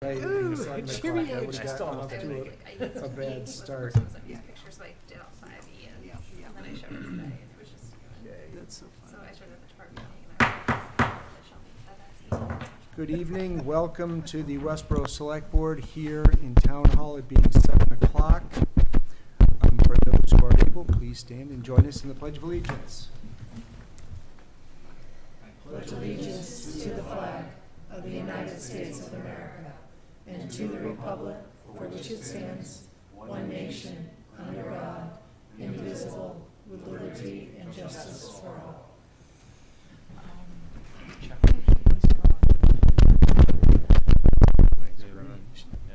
Right, Ooh, it's 11 cheery o'clock. I age. would've I gotten still off have to to a bad start. Pictures, so I did all 5 Ian's, Yeah, yeah. and then I showed her today, and it was just, That's so so funny. I showed her the department meeting, and I was like, show me that that's easy. Good evening, welcome to the Westborough Select Board here in Town Hall, it being 7 o'clock. For those who are able, please stand and join us in the Pledge of Allegiance. Pledge allegiance to the flag of the United States of America and to the republic for which it stands, one nation, under God, indivisible, with liberty and justice for all.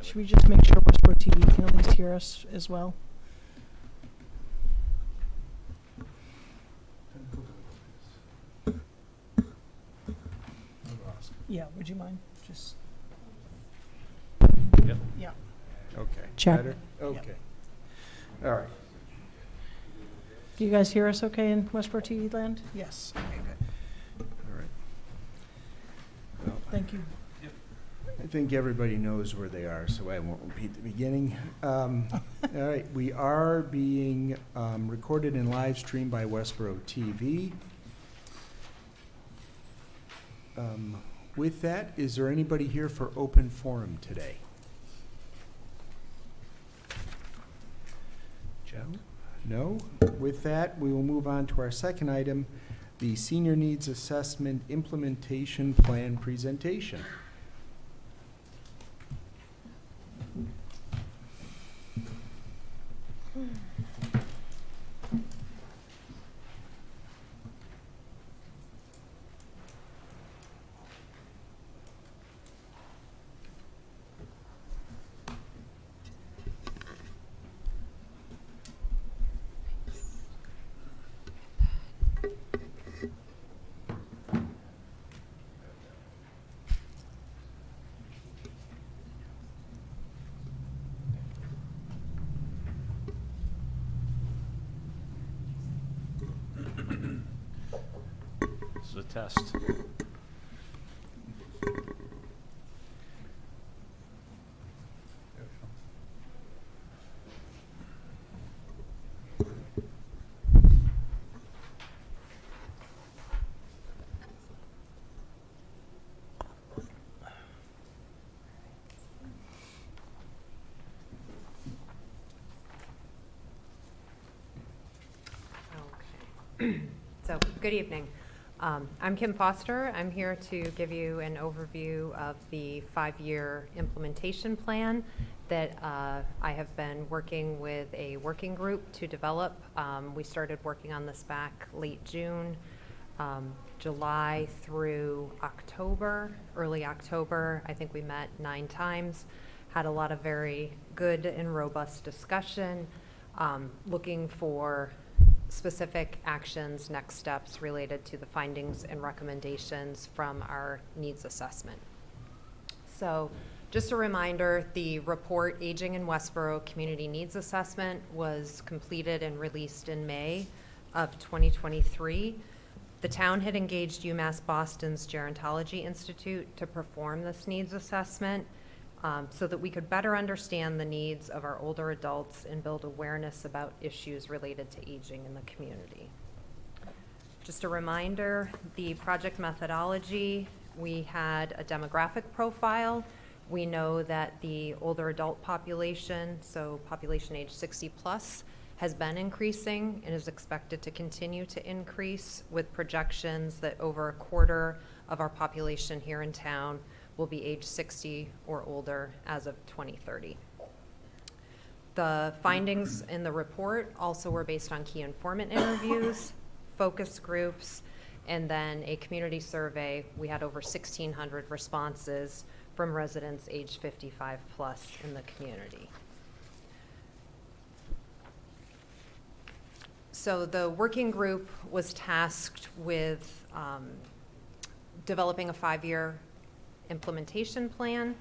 Should we just make sure Westborough TV can at least hear us as well? Yeah, would you mind? Just. Yep. Yeah. Okay. Check. Better? Okay. All right. Do you guys hear us okay in Westborough TV land? Yes. Okay, good. All right. Well, Thank you. I think everybody knows where they are, so I won't repeat the beginning. All right, we are being recorded and live streamed by Westborough TV. With that, is there anybody here for open forum today? Joe? No? With that, we will move on to our second item, the Senior Needs Assessment Implementation Plan presentation. This is a test. Okay. So, good evening. I'm Kim Foster. I'm here to give you an overview of the 5-year implementation plan that I have been working with a working group to develop. We started working on this back late June, July through October, early October. I think we met 9 times, had a lot of very good and robust discussion, looking for specific actions, next steps related to the findings and recommendations from our needs assessment. So just a reminder, the report Aging in Westborough Community Needs Assessment was completed and released in May of 2023. The town had engaged UMass Boston's Gerontology Institute to perform this needs assessment so that we could better understand the needs of our older adults and build awareness about issues related to aging in the community. Just a reminder, the project methodology, we had a demographic profile. We know that the older adult population, so population age 60 plus, has been increasing and is expected to continue to increase, with projections that over a quarter of our population here in town will be age 60 or older as of 2030. The findings in the report also were based on key informant interviews, focus groups, and then a community survey. We had over 1,600 responses from residents age 55 plus in the community. So the working group was tasked with developing a 5-year implementation plan.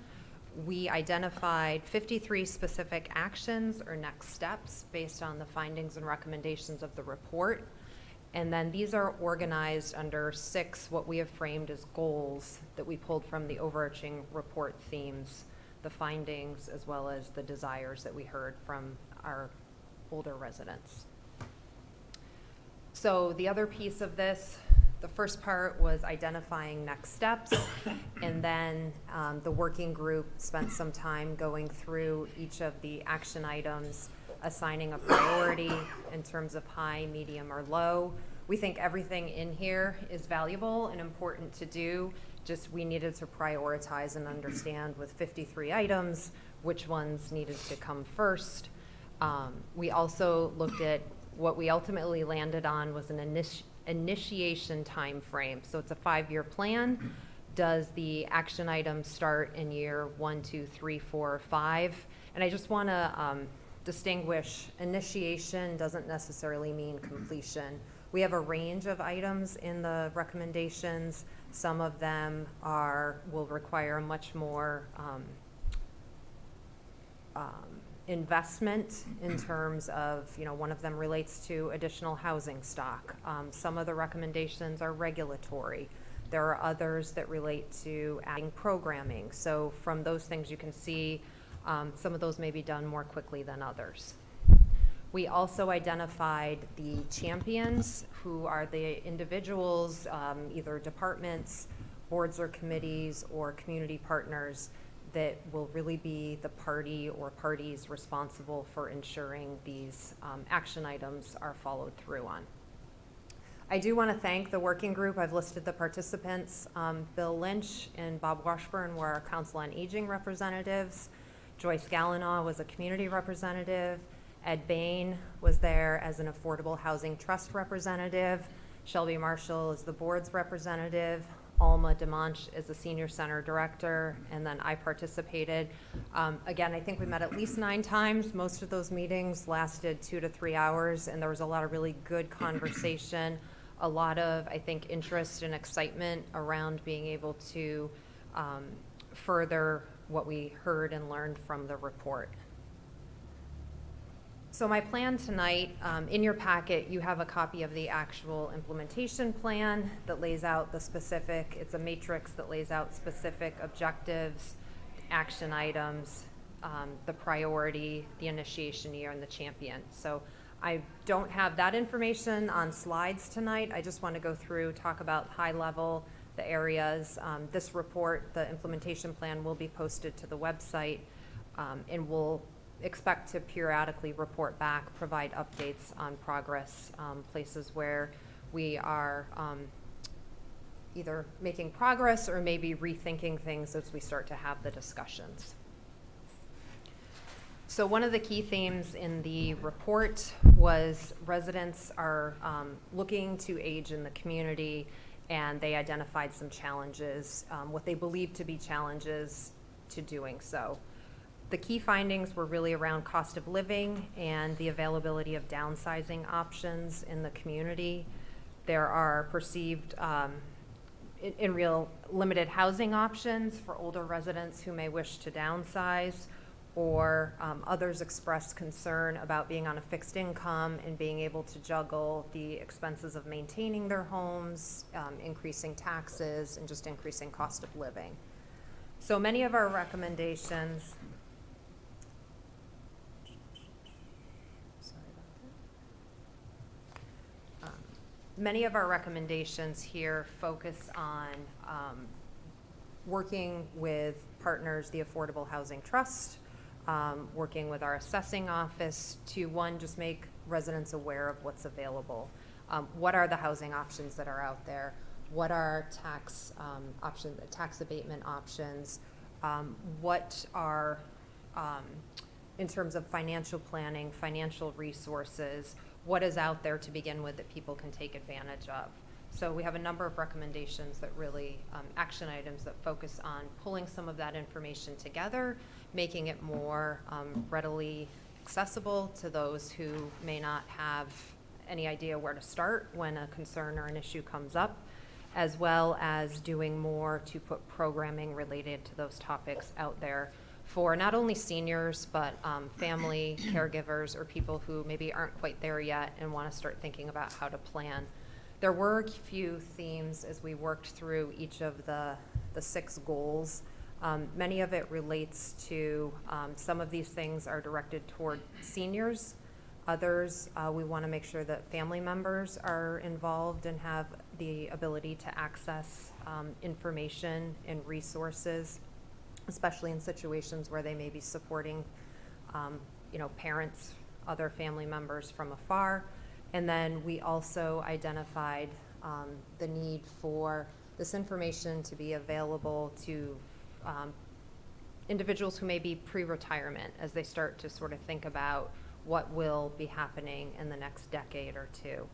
We identified 53 specific actions or next steps based on the findings and recommendations of the report. And then these are organized under 6 what we have framed as goals that we pulled from the overarching report themes the findings as well as the desires that we heard from our older residents. So the other piece of this, the first part was identifying next steps, and then the working group spent some time going through each of the action items, assigning a priority in terms of high, medium, or low. We think everything in here is valuable and important to do, just we needed to prioritize and understand with 53 items which ones needed to come first. We also looked at what we ultimately landed on was an initiation time frame. So it's a 5-year plan. Does the action item start in year 1, 2, 3, 4, or 5? And I just want to distinguish, initiation doesn't necessarily mean completion. We have a range of items in the recommendations. Some of them will require much more investment in terms of, one of them relates to additional housing stock. Some of the recommendations are regulatory. There are others that relate to adding programming. So from those things you can see, some of those may be done more quickly than others. We also identified the champions, who are the individuals, either departments, boards or committees, or community partners that will really be the party or parties responsible for ensuring these action items are followed through on. I do want to thank the working group. I've listed the participants. Bill Lynch and Bob Washburn were our Council on Aging representatives. Joyce Gallinaw was a community representative. Ed Bain was there as an Affordable Housing Trust representative. Shelby Marshall is the board's representative. Alma DeMonch is the Senior Center Director, and then I participated. Again, I think we met at least 9 times. Most of those meetings lasted 2 to 3 hours, and there was a lot of really good conversation, a lot of, I think, interest and excitement around being able to further what we heard and learned from the report. So my plan tonight, in your packet, you have a copy of the actual implementation plan that lays out the specific, it's a matrix that lays out specific objectives, action items, the priority, the initiation year, and the champion. So I don't have that information on slides tonight. I just want to go through, talk about high level, the areas. This report, the implementation plan, will be posted to the website, and we'll expect to periodically report back, provide updates on progress, places where we are either making progress or maybe rethinking things as we start to have the discussions. So one of the key themes in the report was residents are looking to age in the community, and they identified some challenges, what they believe to be challenges to doing so. The key findings were really around cost of living and the availability of downsizing options in the community. There are perceived, in real, limited housing options for older residents who may wish to downsize, or others express concern about being on a fixed income and being able to juggle the expenses of maintaining their homes, increasing taxes, and just increasing cost of living. So many of our recommendations, many of our recommendations here focus on working with partners, the Affordable Housing Trust, working with our assessing office to, one, just make residents aware of what's available. What are the housing options that are out there? What are tax options, tax abatement options? What are, in terms of financial planning, financial resources, what is out there to begin with that people can take advantage of? So we have a number of recommendations that really, action items that focus on pulling some of that information together, making it more readily accessible to those who may not have any idea where to start when a concern or an issue comes up, as well as doing more to put programming related to those topics out there for not only seniors, but family caregivers or people who maybe aren't quite there yet and want to start thinking about how to plan. There were a few themes as we worked through each of the 6 goals Many of it relates to, some of these things are directed toward seniors. Others, we want to make sure that family members are involved and have the ability to access information and resources, especially in situations where they may be supporting, parents, other family members from afar. And then we also identified the need for this information to be available to individuals who may be pre-retirement as they start to sort of think about what will be happening in the next decade or two.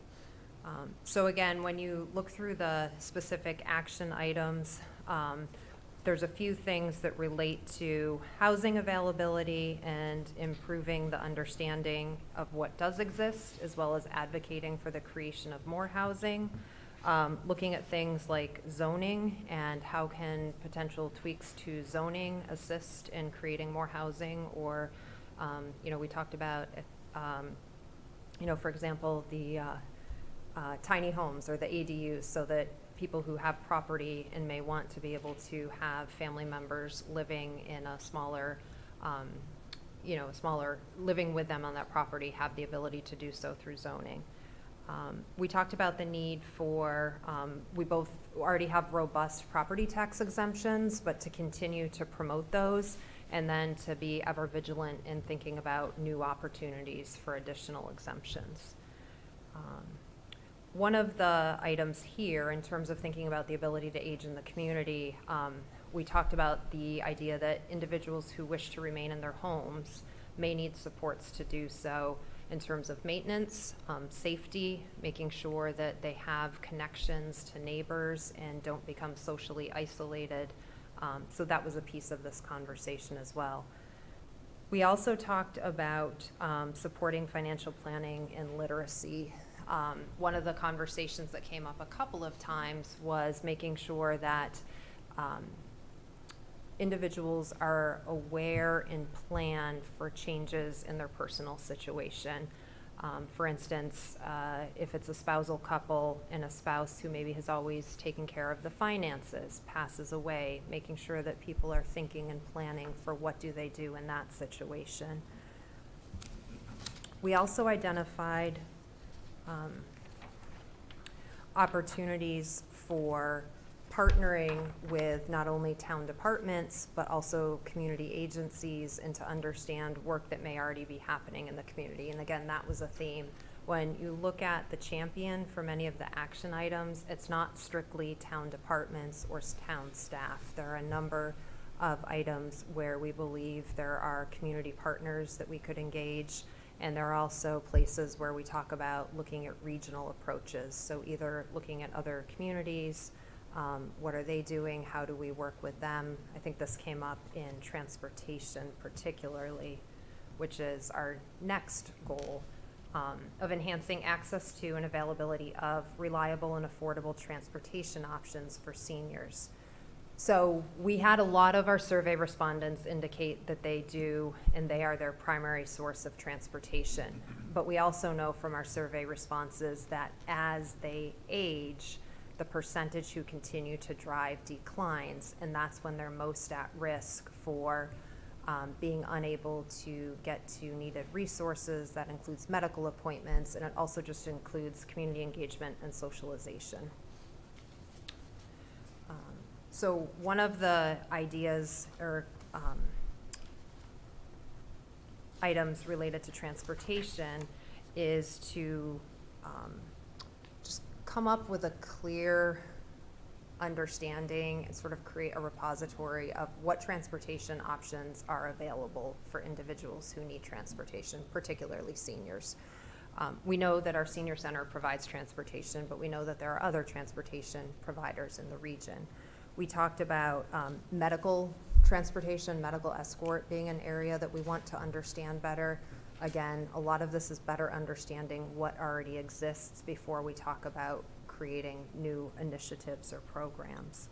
So again, when you look through the specific action items, there's a few things that relate to housing availability and improving the understanding of what does exist, as well as advocating for the creation of more housing. Looking at things like zoning and how can potential tweaks to zoning assist in creating more housing, or, we talked about, for example, the tiny homes or the ADUs, so that people who have property and may want to be able to have family members living in a smaller, living with them on that property, have the ability to do so through zoning. We talked about the need for, we both already have robust property tax exemptions, but to continue to promote those, and then to be ever vigilant in thinking about new opportunities for additional exemptions. One of the items here, in terms of thinking about the ability to age in the community, we talked about the idea that individuals who wish to remain in their homes may need supports to do so, in terms of maintenance, safety, making sure that they have connections to neighbors and don't become socially isolated. So that was a piece of this conversation as well. We also talked about supporting financial planning and literacy. One of the conversations that came up a couple of times was making sure that individuals are aware and plan for changes in their personal situation. For instance, if it's a spousal couple and a spouse who maybe has always taken care of the finances passes away, making sure that people are thinking and planning for what do they do in that situation. We also identified opportunities for partnering with not only town departments, but also community agencies, and to understand work that may already be happening in the community. And again, that was a theme. When you look at the champion for many of the action items, it's not strictly town departments or town staff. There are a number of items where we believe there are community partners that we could engage, and there are also places where we talk about looking at regional approaches. So either looking at other communities, what are they doing? How do we work with them? I think this came up in transportation particularly, which is our next goal, of enhancing access to and availability of reliable and affordable transportation options for seniors. So we had a lot of our survey respondents indicate that they do, and they are their primary source of transportation. But we also know from our survey responses that as they age, the percentage who continue to drive declines, and that's when they're most at risk for being unable to get to needed resources. That includes medical appointments, and it also just includes community engagement and socialization. So one of the ideas or items related to transportation is to just come up with a clear understanding and sort of create a repository of what transportation options are available for individuals who need transportation, particularly seniors. We know that our senior center provides transportation, but we know that there are other transportation providers in the region. We talked about medical transportation, medical escort being an area that we want to understand better. Again, a lot of this is better understanding what already exists before we talk about creating new initiatives or programs.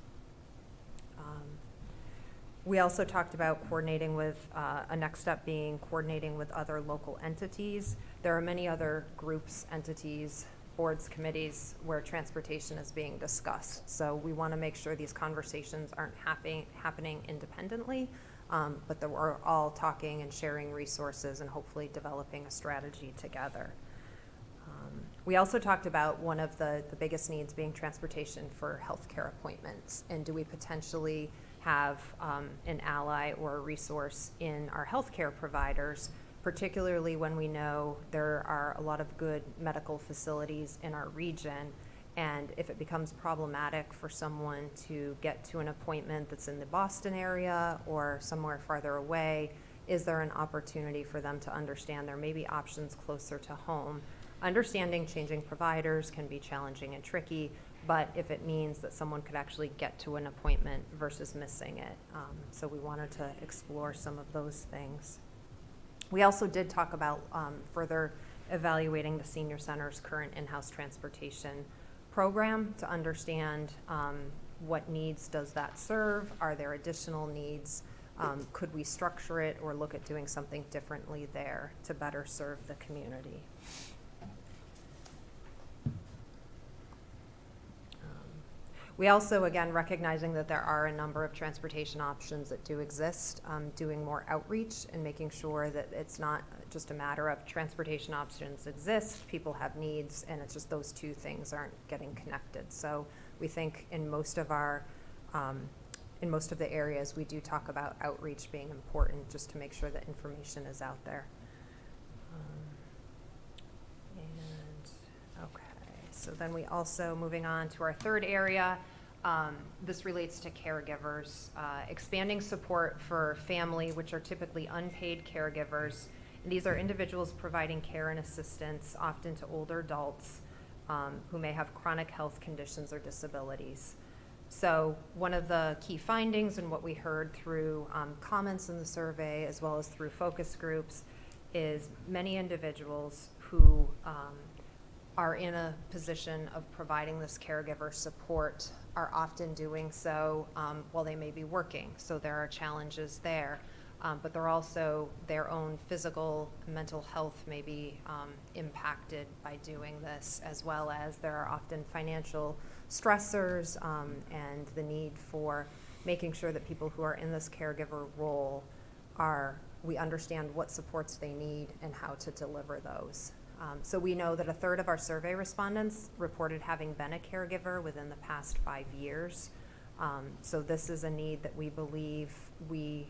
We also talked about coordinating with, a next step being coordinating with other local entities. There are many other groups, entities boards, committees where transportation is being discussed. So we want to make sure these conversations aren't happening independently, but that we're all talking and sharing resources and hopefully developing a strategy together. We also talked about one of the biggest needs being transportation for healthcare appointments, and do we potentially have an ally or a resource in our healthcare providers, particularly when we know there are a lot of good medical facilities in our region, and if it becomes problematic for someone to get to an appointment that's in the Boston area or somewhere farther away, is there an opportunity for them to understand there may be options closer to home? Understanding changing providers can be challenging and tricky, but if it means that someone could actually get to an appointment versus missing it. So we wanted to explore some of those things. We also did talk about further evaluating the senior center's current in-house transportation program to understand what needs does that serve? Are there additional needs? Could we structure it or look at doing something differently there to better serve the community? We also, again, recognizing that there are a number of transportation options that do exist, doing more outreach and making sure that it's not just a matter of transportation options exist, people have needs, and it's just those two things aren't getting connected. So we think in most of our, in most of the areas, we do talk about outreach being important just to make sure that information is out there. So then we also, moving on to our third area, this relates to caregivers, expanding support for family, which are typically unpaid caregivers. And these are individuals providing care and assistance, often to older adults who may have chronic health conditions or disabilities. So one of the key findings and what we heard through comments in the survey as well as through focus groups is many individuals who are in a position of providing this caregiver support are often doing so while they may be working. So there are challenges there, but they're also their own physical and mental health may be impacted by doing this, as well as there are often financial stressors and the need for making sure that people who are in this caregiver role we understand what supports they need and how to deliver those. So we know that a third of our survey respondents reported having been a caregiver within the past 5 years. So this is a need that we believe we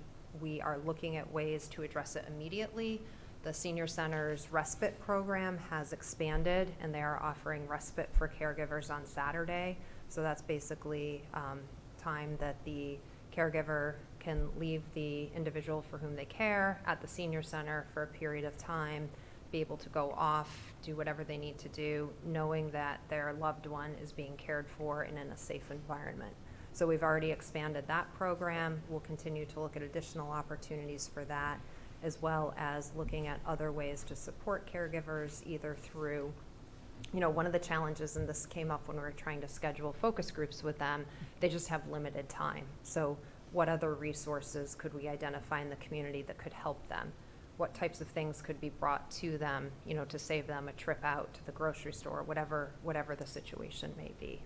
are looking at ways to address it immediately. The Senior Center's respite program has expanded, and they are offering respite for caregivers on Saturday. So that's basically time that the caregiver can leave the individual for whom they care at the Senior Center for a period of time, be able to go off, do whatever they need to do, knowing that their loved one is being cared for and in a safe environment. So we've already expanded that program. We'll continue to look at additional opportunities for that, as well as looking at other ways to support caregivers, either through, one of the challenges, and this came up when we were trying to schedule focus groups with them, they just have limited time. So what other resources could we identify in the community that could help them? What types of things could be brought to them, to save them a trip out to the grocery store, whatever the situation may be.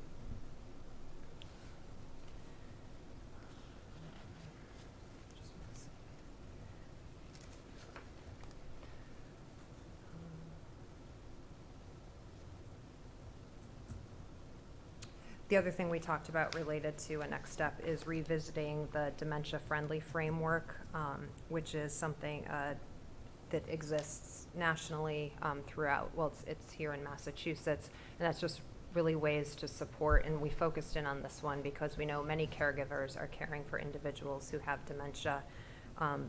The other thing we talked about related to a next step is revisiting the dementia-friendly framework, which is something that exists nationally throughout. Well, it's here in Massachusetts, and that's just really ways to support, and we focused in on this one because we know many caregivers are caring for individuals who have dementia.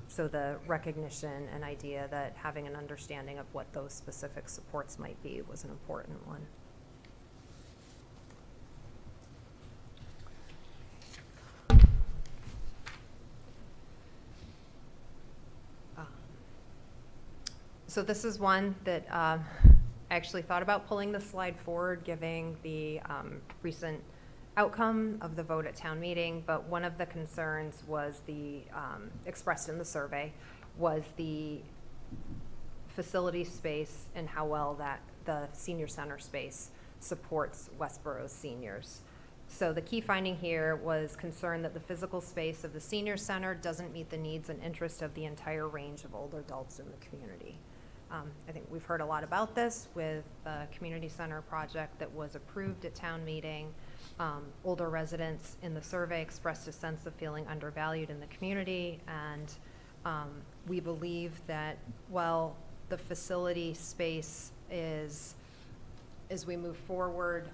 So the recognition and idea that having an understanding of what those specific supports might be was an important one. So this is one that I actually thought about pulling the slide forward, giving the recent outcome of the vote at town meeting, but one of the concerns was expressed in the survey was the facility space and how well that the senior center space supports Westborough's seniors. So the key finding here was concern that the physical space of the senior center doesn't meet the needs and interests of the entire range of older adults in the community. I think we've heard a lot about this with the community center project that was approved at town meeting. Older residents in the survey expressed a sense of feeling undervalued in the community, and we believe that while the facility space is, as we move forward,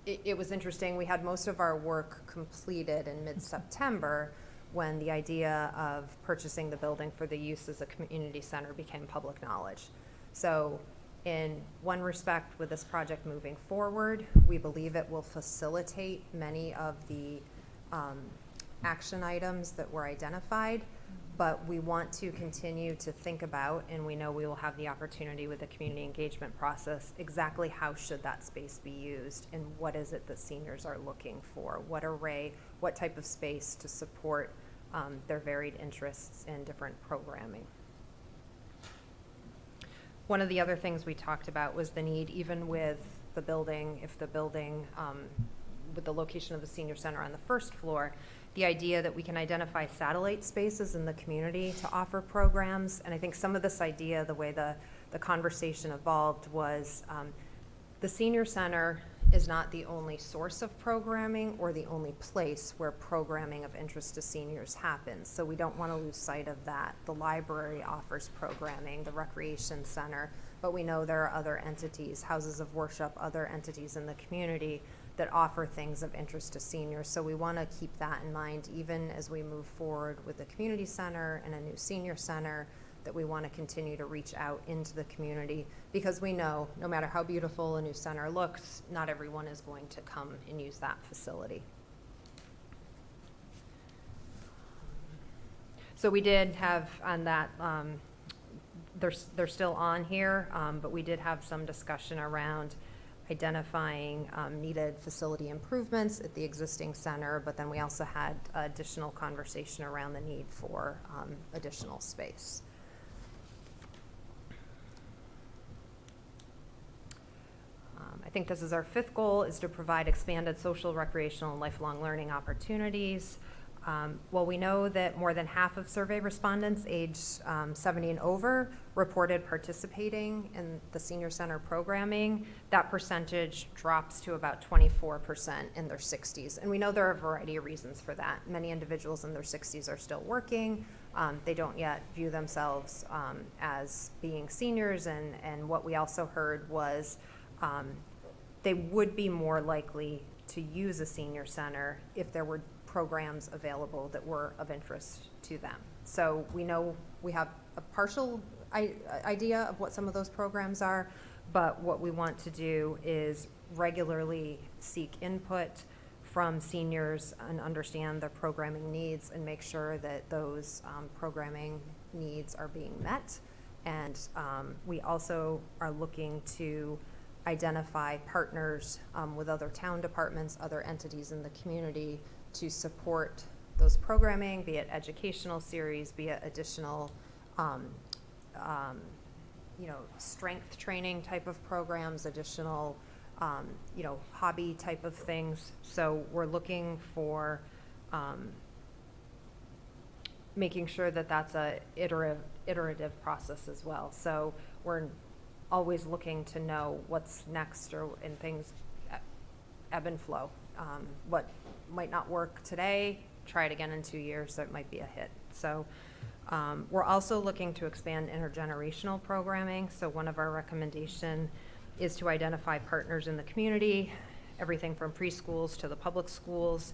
it was interesting. We had most of our work completed in mid-September when the idea of purchasing the building for the use as a community center became public knowledge. So in one respect, with this project moving forward, we believe it will facilitate many of the action items that were identified, but we want to continue to think about, and we know we will have the opportunity with the community engagement process, exactly how should that space be used and what is it that seniors are looking for, what type of space to support their varied interests in different programming. One of the other things we talked about was the need, even with the building, if the building, with the location of the senior center on the first floor, the idea that we can identify satellite spaces in the community to offer programs. And I think some of this idea, the way the conversation evolved was the senior center is not the only source of programming or the only place where programming of interest to seniors happens. So we don't want to lose sight of that. The library offers programming, the recreation center, but we know there are other entities, houses of worship, other entities in the community that offer things of interest to seniors. So we want to keep that in mind even as we move forward with the community center and a new senior center, that we want to continue to reach out into the community, because we know no matter how beautiful a new center looks, not everyone is going to come and use that facility. So we did have on that, they're still on here, but we did have some discussion around identifying needed facility improvements at the existing center, but then we also had additional conversation around the need for additional space. I think this is our fifth goal, is to provide expanded social, recreational, and lifelong learning opportunities. Well, we know that more than half of survey respondents aged 70 and over reported participating in the senior center programming. That percentage drops to about 24% in their 60s. And we know there are a variety of reasons for that. Many individuals in their 60s are still working. They don't yet view themselves as being seniors. And what we also heard was they would be more likely to use a senior center if there were programs available that were of interest to them. So we know we have a partial idea of what some of those programs are, but what we want to do is regularly seek input from seniors and understand their programming needs and make sure that those programming needs are being met. And we also are looking to identify partners with other town departments, other entities in the community to support those programming, be it educational series, be it additional, strength training type of programs, additional, hobby type of things. So we're looking for making sure that that's a iterative process as well. So we're always looking to know what's next, and things ebb and flow. What might not work today, try it again in 2 years, so it might be a hit. So we're also looking to expand intergenerational programming. So one of our recommendations is to identify partners in the community, everything from preschools to the public schools,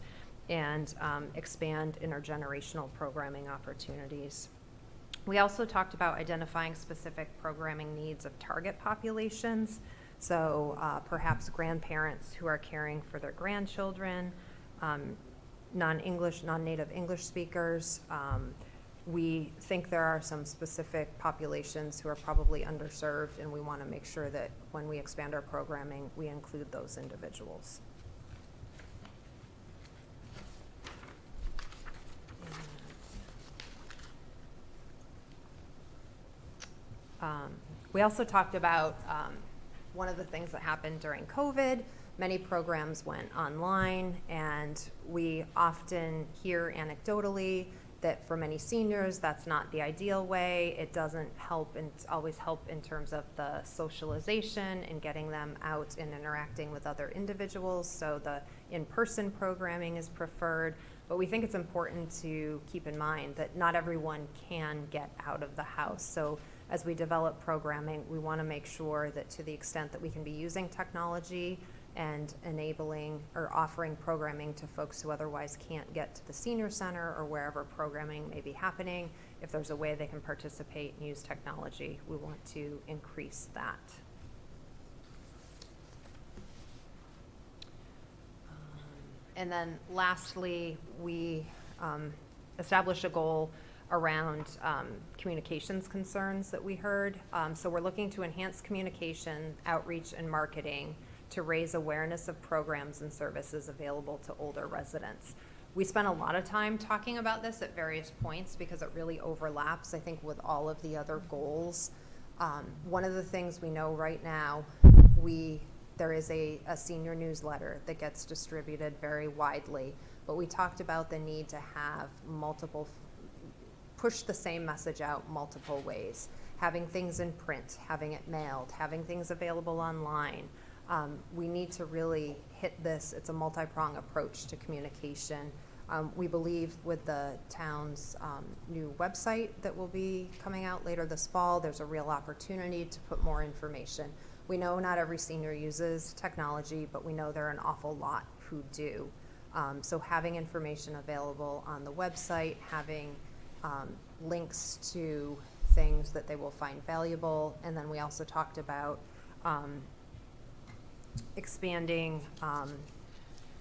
and expand intergenerational programming opportunities. We also talked about identifying specific programming needs of target populations. So perhaps grandparents who are caring for their grandchildren, non-English, non-native English speakers. We think there are some specific populations who are probably underserved, and we want to make sure that when we expand our programming, we include those individuals. We also talked about one of the things that happened during COVID, many programs went online, and we often hear anecdotally that for many seniors, that's not the ideal way. It doesn't help and always help in terms of the socialization and getting them out and interacting with other individuals. So the in-person programming is preferred. But we think it's important to keep in mind that not everyone can get out of the house. So as we develop programming, we want to make sure that to the extent that we can be using technology and enabling or offering programming to folks who otherwise can't get to the senior center or wherever programming may be happening, if there's a way they can participate and use technology, we want to increase that. And then lastly, we established a goal around communications concerns that we heard. So we're looking to enhance communication, outreach, and marketing to raise awareness of programs and services available to older residents. We spent a lot of time talking about this at various points because it really overlaps, I think, with all of the other goals. One of the things we know right now, there is a senior newsletter that gets distributed very widely, but we talked about the need to have push the same message out multiple ways. Having things in print, having it mailed, having things available online. We need to really hit this. It's a multi-pronged approach to communication. We believe with the town's new website that will be coming out later this fall, there's a real opportunity to put more information. We know not every senior uses technology, but we know there are an awful lot who do. So having information available on the website, having links to things that they will find valuable, and then we also talked about expanding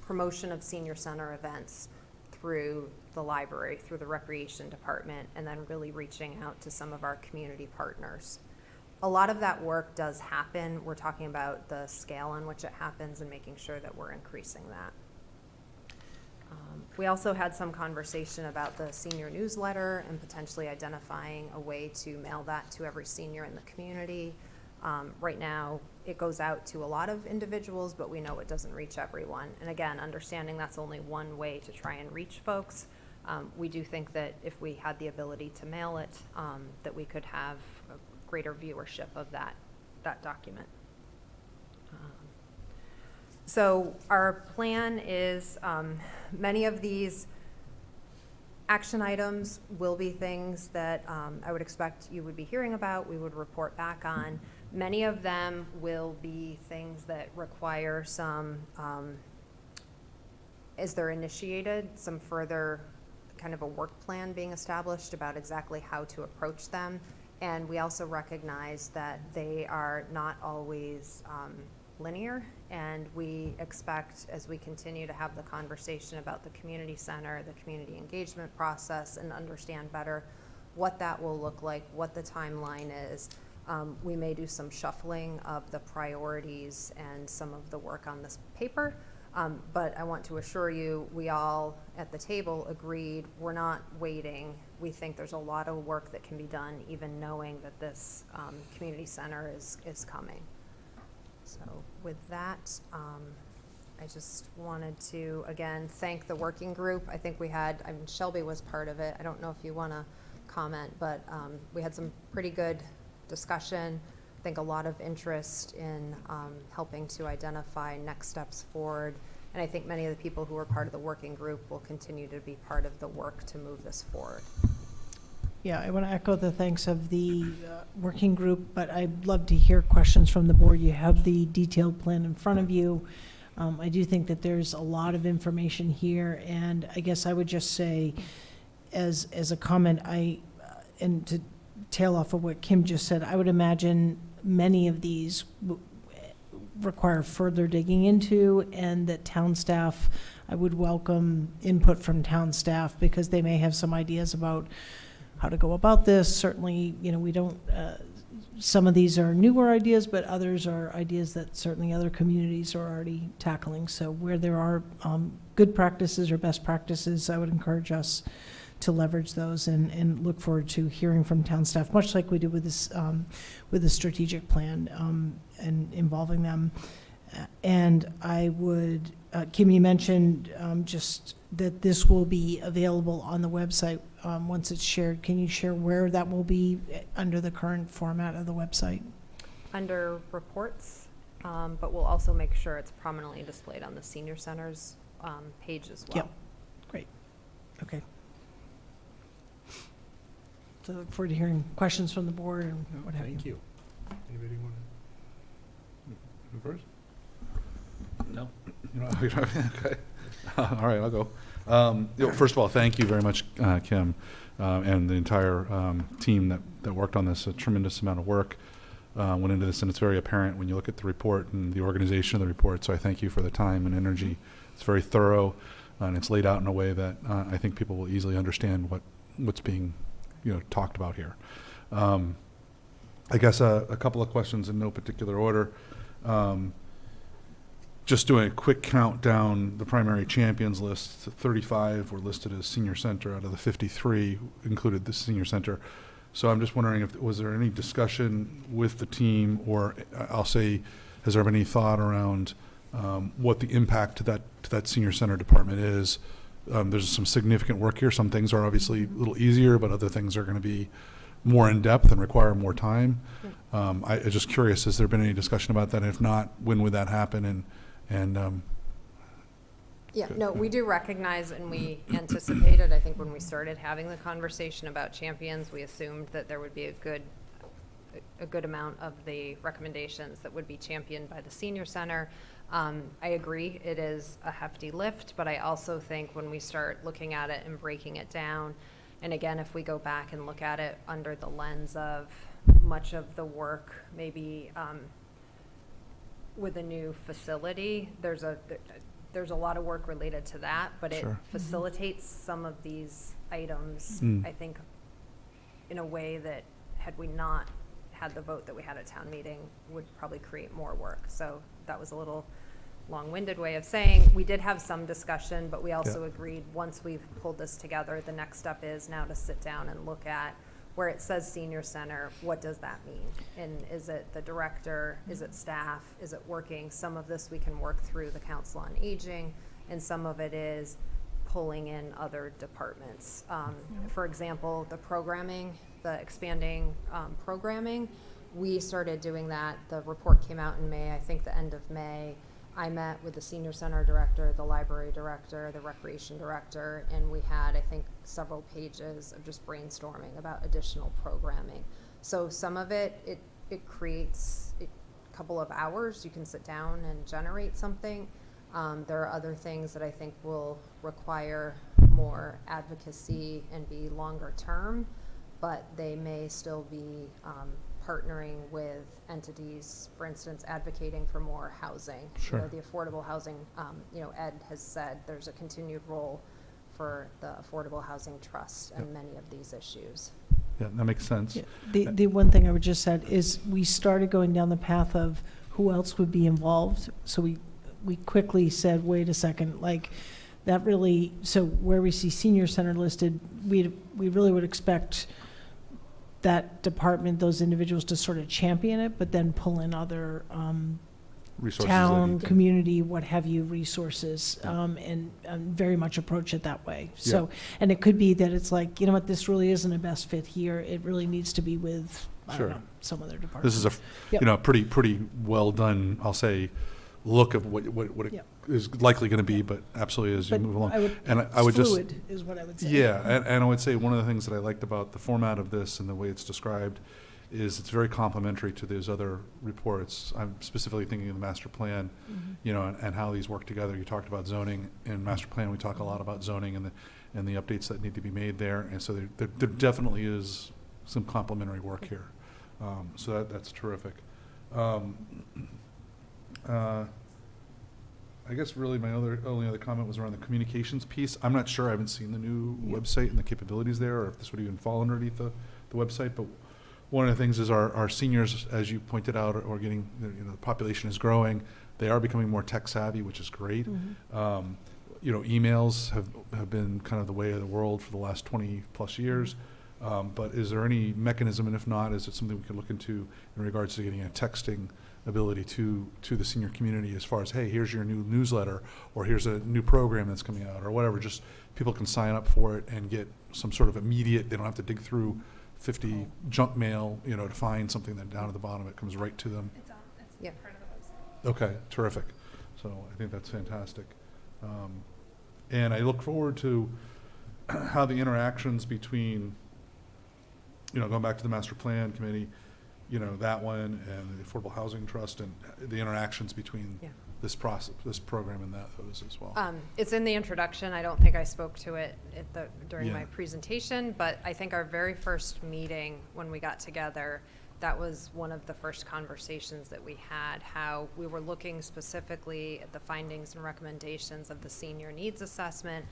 promotion of senior center events through the library, through the recreation department, and then really reaching out to some of our community partners. A lot of that work does happen. We're talking about the scale on which it happens and making sure that we're increasing that. We also had some conversation about the senior newsletter and potentially identifying a way to mail that to every senior in the community. Right now, it goes out to a lot of individuals, but we know it doesn't reach everyone. And again, understanding that's only one way to try and reach folks. We do think that if we had the ability to mail it, that we could have a greater viewership of that document. So our plan is many of these action items will be things that I would expect you would be hearing about, we would report back on. Many of them will be things that require some, as they're initiated, some further kind of a work plan being established about exactly how to approach them. And we also recognize that they are not always linear, and we expect, as we continue to have the conversation about the community center, the community engagement process, and understand better what that will look like, what the timeline is, we may do some shuffling of the priorities and some of the work on this paper. But I want to assure you, we all at the table agreed we're not waiting. We think there's a lot of work that can be done, even knowing that this community center is coming. So with that, I just wanted to, again, thank the working group. I think we had, Shelby was part of it. I don't know if you want to comment, but we had some pretty good discussion. I think a lot of interest in helping to identify next steps forward. And I think many of the people who are part of the working group will continue to be part of the work to move this forward. Yeah, I want to echo the thanks of the working group, but I'd love to hear questions from the board. You have the detailed plan in front of you. I do think that there's a lot of information here, and I guess I would just say, as a comment, and to tail off of what Kim just said, I would imagine many of these require further digging into, and that town staff, I would welcome input from town staff because they may have some ideas about how to go about this. Certainly, we don't, some of these are newer ideas, but others are ideas that certainly other communities are already tackling. So where there are good practices or best practices, I would encourage us to leverage those and look forward to hearing from town staff, much like we did with this, with the strategic plan, and involving them. And I would, Kim, you mentioned just that this will be available on the website once it's shared. Can you share where that will be under the current format of the website? Under reports, but we'll also make sure it's prominently displayed on the senior center's page as well. Yep. Great. Okay. So I look forward to hearing questions from the board and what have you. Thank you. Anybody want to? First? No. Okay. All right, I'll go. First of all, thank you very much, Kim, and the entire team that worked on this. A tremendous amount of work went into this, and it's very apparent when you look at the report and the organization of the report. So I thank you for the time and energy. It's very thorough, and it's laid out in a way that I think people will easily understand what's being, talked about here. I guess a couple of questions in no particular order. Just doing a quick count down the primary champions list, 35 were listed as senior center out of the 53 included the senior center. So I'm just wondering was there any discussion with the team, or I'll say, has there been any thought around what the impact to that senior center department is? There's some significant work here. Some things are obviously a little easier, but other things are going to be more in depth and require more time. I'm just curious, has there been any discussion about that? And if not, when would that happen? Yeah, no, we do recognize and we anticipated, I think when we started having the conversation about champions, we assumed that there would be a good amount of the recommendations that would be championed by the senior center. I agree, it is a hefty lift, but I also think when we start looking at it and breaking it down, and again, if we go back and look at it under the lens of much of the work, maybe with a new facility, there's a lot of work related to that, but it Sure. facilitates some of these items, I think, in a way that had we not had the vote that we had at town meeting would probably create more work. So that was a little long-winded way of saying we did have some discussion, but we also agreed once we've pulled this together, the next step is now to sit down and look at where it says senior center, what does that mean? And is it the director, is it staff, is it working? Some of this we can work through the Council on Aging, and some of it is pulling in other departments. For example, the programming, the expanding programming, we started doing that. The report came out in May, I think the end of May. I met with the senior center director, the library director, the recreation director, and we had, I think, several pages of just brainstorming about additional programming. So some of it creates a couple of hours. You can sit down and generate something. There are other things that I think will require more advocacy and be longer term, but they may still be partnering with entities, for instance, advocating for more housing. Sure. The affordable housing, Ed has said there's a continued role for the Affordable Housing Trust and many of these issues. Yeah, that makes sense. Yeah. The one thing I would just add is we started going down the path of who else would be involved. So we quickly said, wait a second, like that really, so where we see senior center listed, we really would expect that department, those individuals to sort of champion it, but then pull in other Resources town, that community, what have you, resources, and very much approach it that way. So, and it could be that it's like, you know what, this really isn't a best fit here. It really needs to be with, I Sure. don't know, some other department. This is a pretty well done, I'll say, look of what it Yep. is likely going to be, but absolutely as you But move along. I would, And I would just fluid is what I would say. Yeah, and I would say one of the things that I liked about the format of this and the way it's described is it's very complementary to those other reports. I'm specifically thinking of the master plan, and how these work together. You talked about zoning and master plan. We talk a lot about zoning and the updates that need to be made there. And so there definitely is some complementary work here. So that's terrific. I guess really my only other comment was around the communications piece. I'm not sure, I haven't seen the new website and the capabilities there, or if this would even fall underneath the website, but one of the things is our seniors, as you pointed out, are getting, the population is growing. They are becoming more tech savvy, which is great. emails have been kind of the way of the world for the last 20-plus years. But is there any mechanism, and if not, is it something we could look into in regards to getting a texting ability to the senior community as far as, hey, here's your new newsletter, or here's a new program that's coming out, or whatever, just people can sign up for it and get some sort of immediate, they don't have to dig through 50 junk mail, to find something that down at the bottom, it comes right to them. It's Yeah. part of the website. Okay, terrific. So I think that's fantastic. And I look forward to how the interactions between, going back to the master plan committee, that one and the Affordable Housing Trust, and the interactions between Yeah. this process, this program and those as well. It's in the introduction. I don't think I spoke to it during Yeah. my presentation, but I think our very first meeting when we got together, that was one of the first conversations that we had, how we were looking specifically at the findings and recommendations of the senior needs assessment,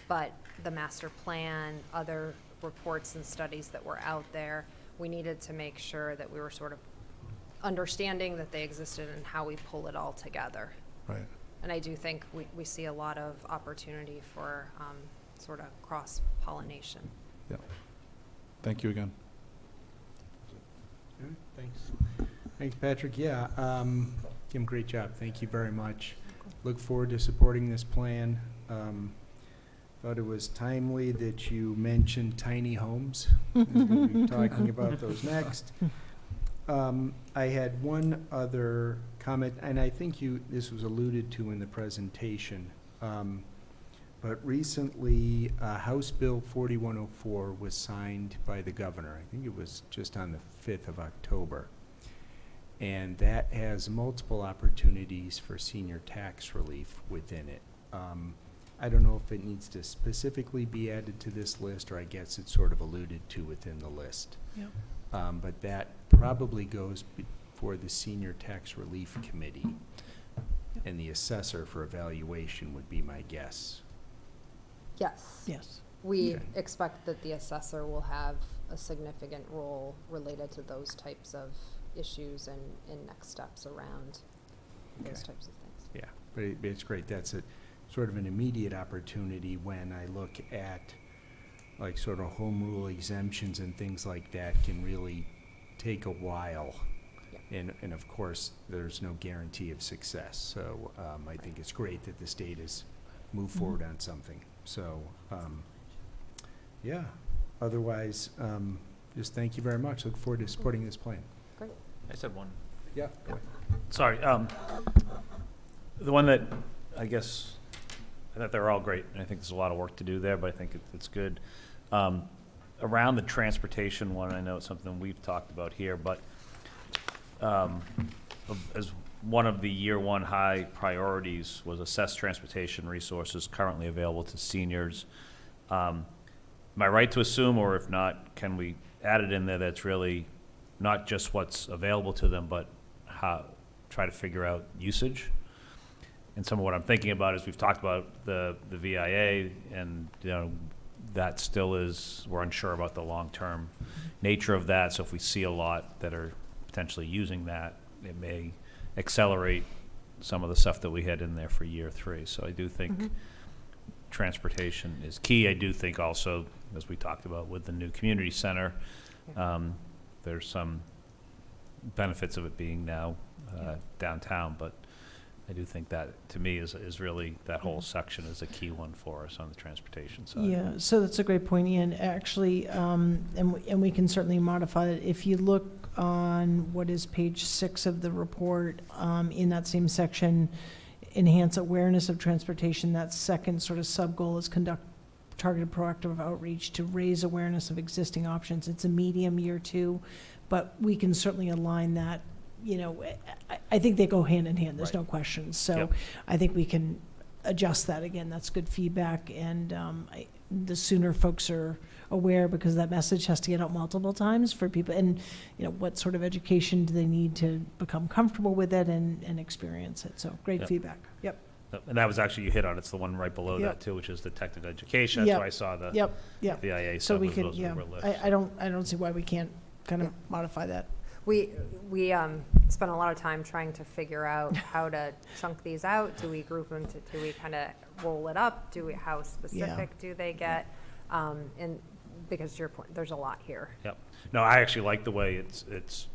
but the master plan, other reports and studies that were out there, we needed to make sure that we were sort of understanding that they existed and how we pull it all together. Right. And I do think we see a lot of opportunity for sort of cross-pollination. Yeah. Thank you again. All right, thanks. Thanks, Patrick. Yeah, Kim, great job. Thank you very much. Look forward to supporting this plan. Thought it was timely that you mentioned tiny homes. We'll be talking about those next. I had one other comment, and I think this was alluded to in the presentation. But recently, House Bill 4104 was signed by the governor. I think it was just on the 5th of October. And that has multiple opportunities for senior tax relief within it. I don't know if it needs to specifically be added to this list, or I guess it's sort of alluded to within the list. Yep. But that probably goes before the Senior Tax Relief Committee, and the assessor for evaluation would be my guess. Yes. Yes. We Okay. expect that the assessor will have a significant role related to those types of issues and next steps around those Okay. types of things. Yeah, but it's great. That's a sort of an immediate opportunity when I look at like sort of home rule exemptions and things like that can really take a while. Yeah. And of course, there's no guarantee of success. So I think it's great that the state has moved Mhm. forward on something. So, yeah, otherwise, just thank you very much. Look forward to supporting this plan. Great. I said one. Yeah. Sorry, the one that, I guess, I thought they were all great, and I think there's a lot of work to do there, but I think it's good. Around the transportation one, I know it's something we've talked about here, but as one of the year one high priorities was assess transportation resources currently available to seniors. Am I right to assume, or if not, can we add it in there that's really not just what's available to them, but how, try to figure out usage? And some of what I'm thinking about is we've talked about the VIA, and that still is, we're unsure about the long-term nature of that. So if we see a lot that are potentially using that, it may accelerate some of the stuff that we had in there for year three. So I do think transportation is key. I do think also, as we talked about with the new community center, there's some benefits of it being now downtown, but I do think that, to me, is really, that whole section is a key one for us on the transportation side. Yeah, so that's a great point, Ian. Actually, and we can certainly modify it. If you look on what is page 6 of the report, in that same section, enhance awareness of transportation, that second sort of sub-goal is conduct targeted proactive outreach to raise awareness of existing options. It's a medium year 2, but we can certainly align that. I think they go hand in hand, there's Right. no question. So Yep. I think we can adjust that again. That's good feedback. And the sooner folks are aware, because that message has to get out multiple times for people. And, what sort of education do they need to become comfortable with it and experience it? So great Yep. feedback. Yep. And that was actually, you hit on, it's the one right below Yep. that too, which is detected education. That's Yep. why I saw the Yep. VIA So stuff we was can, those yeah, over lists. I don't see why we can't kind of Yeah. modify that. We spent a lot of time trying to figure out how to chunk these out. Do we group them do we kind of roll it up? How specific do they get? And because to your point, there's a lot here. Yep. No, I actually like the way it's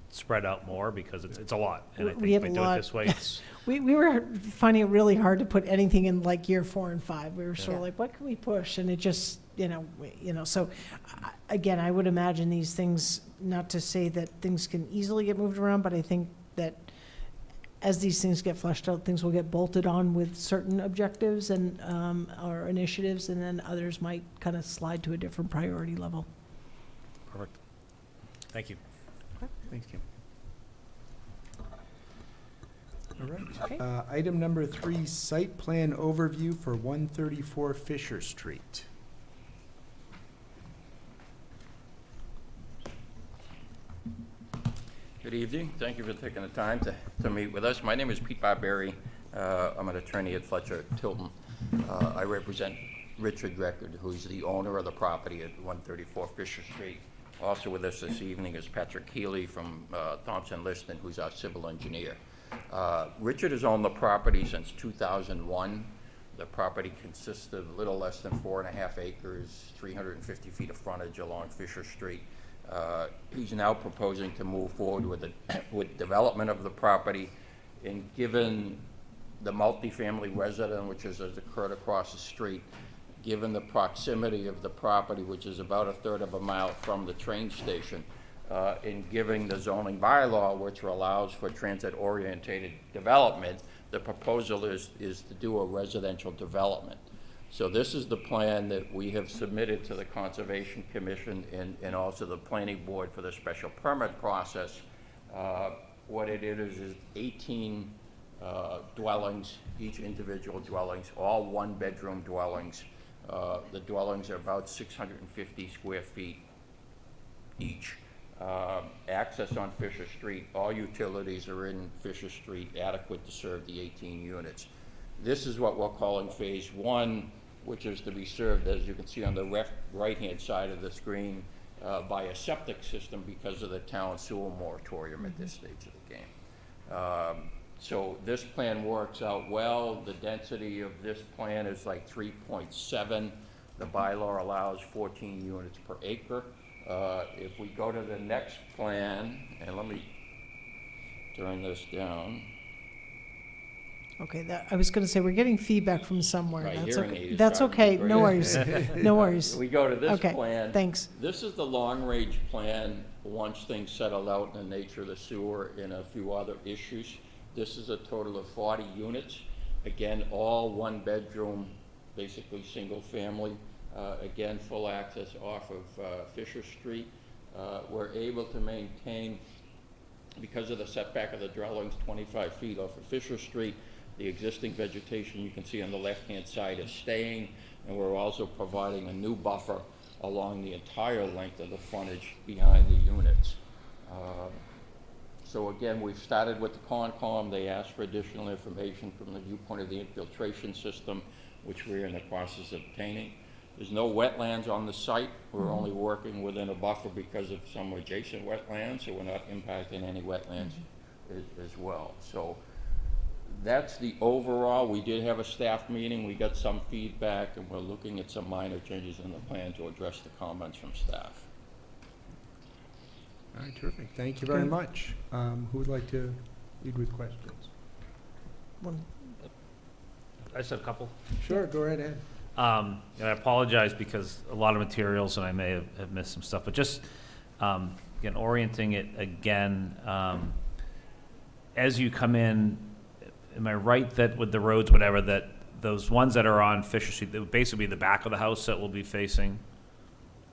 spread out more because it's a lot. And I We think have by a doing it lot. this way, it's, We were finding it really hard to put anything in like year 4 and 5. We were sort of Yeah. like, what can we push? And it just, so again, I would imagine these things, not to say that things can easily get moved around, but I think that as these things get fleshed out, things will get bolted on with certain objectives and, or initiatives, and then others might kind of slide to a different priority level. perfect. Thank you. Thanks, Kim. All Okay. right. Item number 3, site plan overview for 134 Fisher Street. Good evening. Thank you for taking the time to meet with us. My name is Pete Barberry. I'm an attorney at Fletcher Tilton. I represent Richard Record, who's the owner of the property at 134 Fisher Street. Also with us this evening is Patrick Healy from Thompson Liston, who's our civil engineer. Richard has owned the property since 2001. The property consists of a little less than 4.5 acres, 350 feet of frontage along Fisher Street. He's now proposing to move forward with development of the property, and given the multifamily resident, which has occurred across the street, given the proximity of the property, which is about 1/3 of a mile from the train station, and giving the zoning bylaw, which allows for transit-oriented development, the proposal is to do a residential development. So this is the plan that we have submitted to the Conservation Commission and also the Planning Board for the special permit process. What it is 18 dwellings, each individual dwellings, all one-bedroom dwellings. The dwellings are about 650 square feet each. Access on Fisher Street, all utilities are in Fisher Street, adequate to serve the 18 units. This is what we're calling Phase 1, which is to be served, as you can see on the right-hand side of the screen, by a septic system because of the town sewer moratorium at this stage of the game. So this plan works out well. The density of this plan is like 3.7. The bylaw allows 14 units per acre. If we go to the next plan, and let me turn this down. Okay, I was going to say, we're getting feedback from somewhere. My That's hearing okay. aid is That's starting okay. to No break. worries. No worries. We go to this Okay, plan. thanks. This is the long-range plan, once things settle out in the nature of the sewer and a few other issues. This is a total of 40 units. Again, all one-bedroom, basically single-family. Again, full access off of Fisher Street. We're able to maintain, because of the setback of the dwellings, 25 feet off of Fisher Street. The existing vegetation you can see on the left-hand side is staying, and we're also providing a new buffer along the entire length of the frontage behind the units. So again, we've started with the Concom. They asked for additional information from the viewpoint of the infiltration system, which we're in the process of obtaining. There's no wetlands on the site. We're only working within a buffer because of some adjacent wetlands, so we're not impacting any wetlands as well. So that's the overall. We did have a staff meeting. We got some feedback, and we're looking at some minor changes in the plan to address the comments from staff. All right, terrific. Thank you very Good. much. Who would like to lead with questions? I just have a couple. Sure, go right ahead. And I apologize because a lot of materials and I may have missed some stuff, but just, again, orienting it again, as you come in, am I right that with the roads, whatever, that those ones that are on Fisher Street, that would basically be the back of the house that will be facing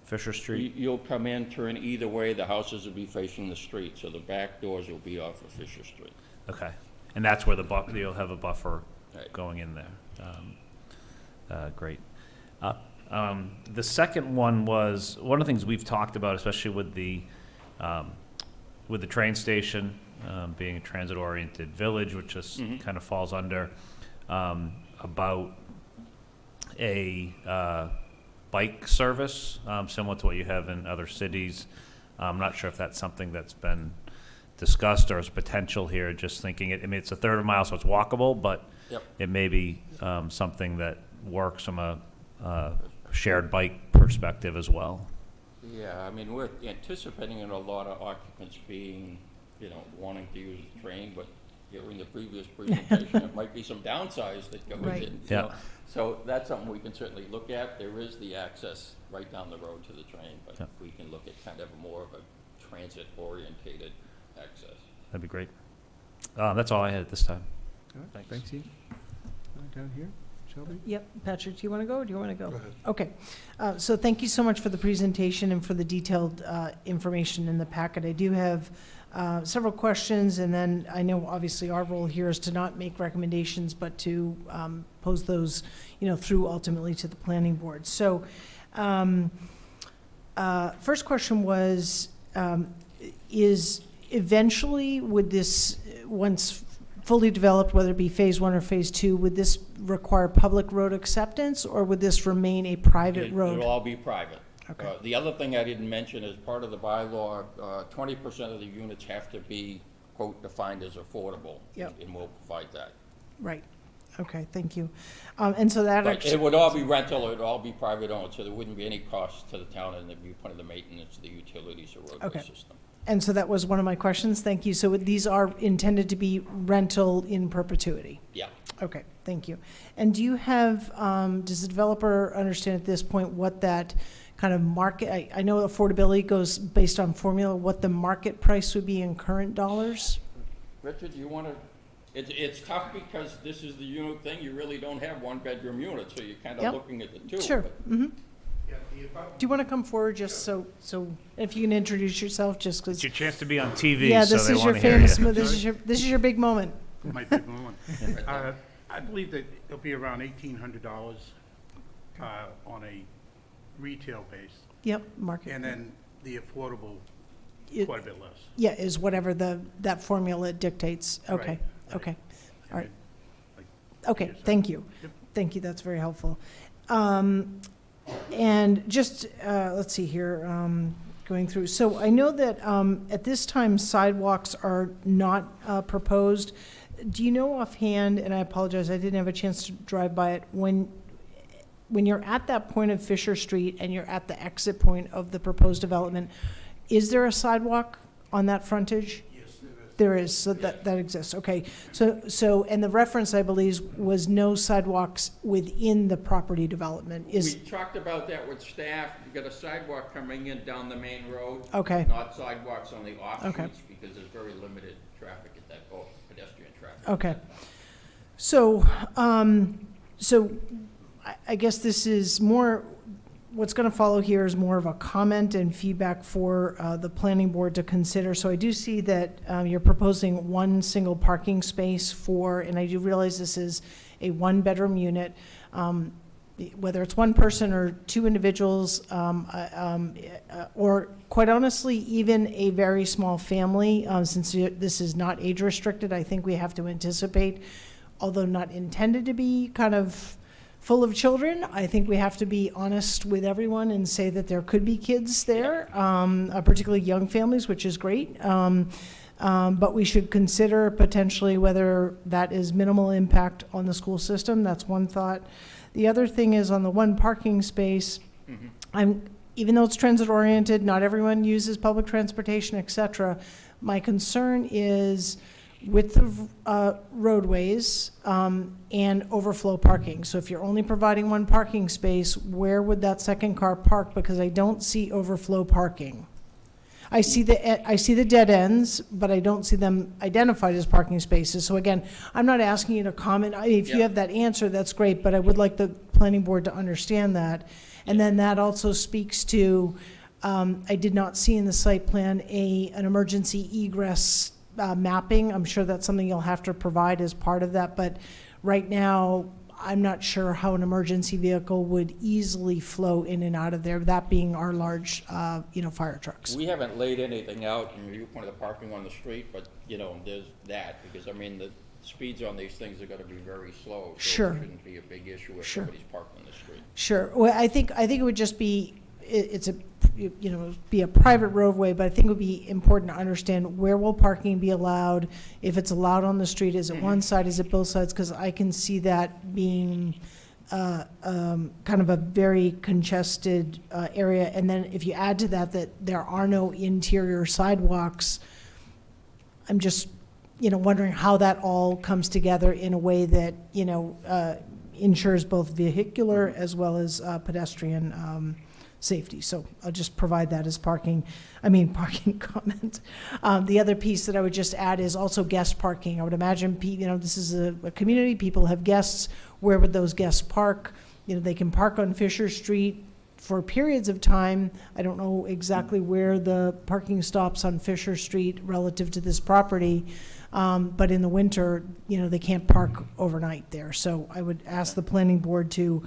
Fisher Street? You'll come in, turn either way. The houses will be facing the street, so the back doors will be off of Fisher Street. Okay, and that's where you'll have a buffer Right. going in there. Great. The second one was, one of the things we've talked about, especially with the train station being a transit-oriented village, which just kind of falls under, about a bike service, similar to what you have in other cities. I'm not sure if that's something that's been discussed or is potential here, just thinking it, I mean, it's a third of a mile, so it's walkable, but Yep. it may be something that works from a shared bike perspective as well. Yeah, I mean, we're anticipating in a lot of occupants being, wanting to use the train, but during the previous presentation, there might be some downsides that go with Right. it. Yeah. So that's something we can certainly look at. There is the access right down the road to the train, but Yeah. we can look at kind of more of a transit-orientated access. That'd be great. That's all I had at this time. All right, Thanks. thanks, Ian. Down here, Shelby? Yep, Patrick, do you want to go, or do you want to go? Go ahead. Okay, so thank you so much for the presentation and for the detailed information in the packet. I do have several questions, and then I know obviously our role here is to not make recommendations, but to pose those, through ultimately to the planning board. So, first question was, is eventually, would this, once fully developed, whether it be phase 1 or phase 2, would this require public road acceptance, or would this remain a private road? It'll all be private. Okay. The other thing I didn't mention as part of the bylaw, 20% of the units have to be, quote, defined as affordable. Yep. And we'll provide that. Right, okay, thank you. And so that But actually. it would all be rental, it would all be private owned, so there wouldn't be any cost to the town in the viewpoint of the maintenance, the utilities, or roadway Okay. system. And so that was one of my questions, thank you. So these are intended to be rental in perpetuity? Yeah. Okay, thank you. And do you have, does the developer understand at this point what that kind of market, I know affordability goes based on formula, what the market price would be in current dollars? Richard, you want to, it's tough because this is the unit thing, you really don't have one-bedroom units, so you're kind Yep. of looking at the two. Sure, but- mm-hmm. Do you want to come forward just so if you can introduce yourself, just It's because. your chance to be on TV, Yeah, so this they is your want to hear famous, you. this is your big moment. My big moment. I believe that it'll be around $1,800 on a retail base, Yep, market. and then the affordable It- quite a bit less. Yeah, is whatever that formula dictates. Okay, Right, right. okay, all right. And then, like, Okay, yes, thank you. Yep. Thank you, that's very helpful. And just, let's see here, going through. So I know that at this time sidewalks are not proposed. Do you know offhand, and I apologize, I didn't have a chance to drive by it, when you're at that point of Fisher Street and you're at the exit point of the proposed development, is there a sidewalk on that frontage? Yes, there is. There is, so that exists, okay. So, and the reference, I believe, was no sidewalks within the property development, We is, talked about that with staff, you got a sidewalk coming in down the main road. Okay. Not sidewalks on the off Okay. streets, because there's very limited traffic at that, pedestrian traffic. okay. So, I guess this is more, what's gonna follow here is more of a comment and feedback for the planning board to consider. So I do see that you're proposing one single parking space for, and I do realize this is a one-bedroom unit, whether it's one person or two individuals, or quite honestly, even a very small family, since this is not age-restricted, I think we have to anticipate, although not intended to be kind of full of children, I think we have to be honest with everyone and say that there could be kids there, particularly young families, which is great. But we should consider potentially whether that is minimal impact on the school system. That's one thought. The other thing is on the one parking space, even though it's transit-oriented, not everyone uses public transportation, et cetera. My concern is width of roadways and overflow parking. So if you're only providing one parking space, where would that second car park? Because I don't see overflow parking. I see the dead ends, but I don't see them identified as parking spaces. So again, I'm not asking you to comment. If you Yeah. have that answer, that's great, but I would like the planning board to understand that. And then that also speaks to, I did not see in the site plan an emergency egress mapping. I'm sure that's something you'll have to provide as part of that, but right now, I'm not sure how an emergency vehicle would easily flow in and out of there, that being our large, fire trucks. We haven't laid anything out in viewpoint of the parking on the street, but, there's that, because, the speeds on these things are gonna be very slow. Sure. So it shouldn't be a big issue if Sure. somebody's parked on the street. Sure, well, I think it would just be, it's a be a private roadway, but I think it would be important to understand where will parking be allowed? If it's allowed on the street, is it one side, is it both sides? Because I can see that being kind of a very congested area. And then if you add to that there are no interior sidewalks, I'm just, wondering how that all comes together in a way that, ensures both vehicular as well as pedestrian safety. So I'll just provide that as parking comment. The other piece that I would just add is also guest parking. I would imagine, this is a community, people have guests. Where would those guests park? They can park on Fisher Street for periods of time. I don't know exactly where the parking stops on Fisher Street relative to this property. But in the winter, they can't park overnight there. So I would ask the planning board to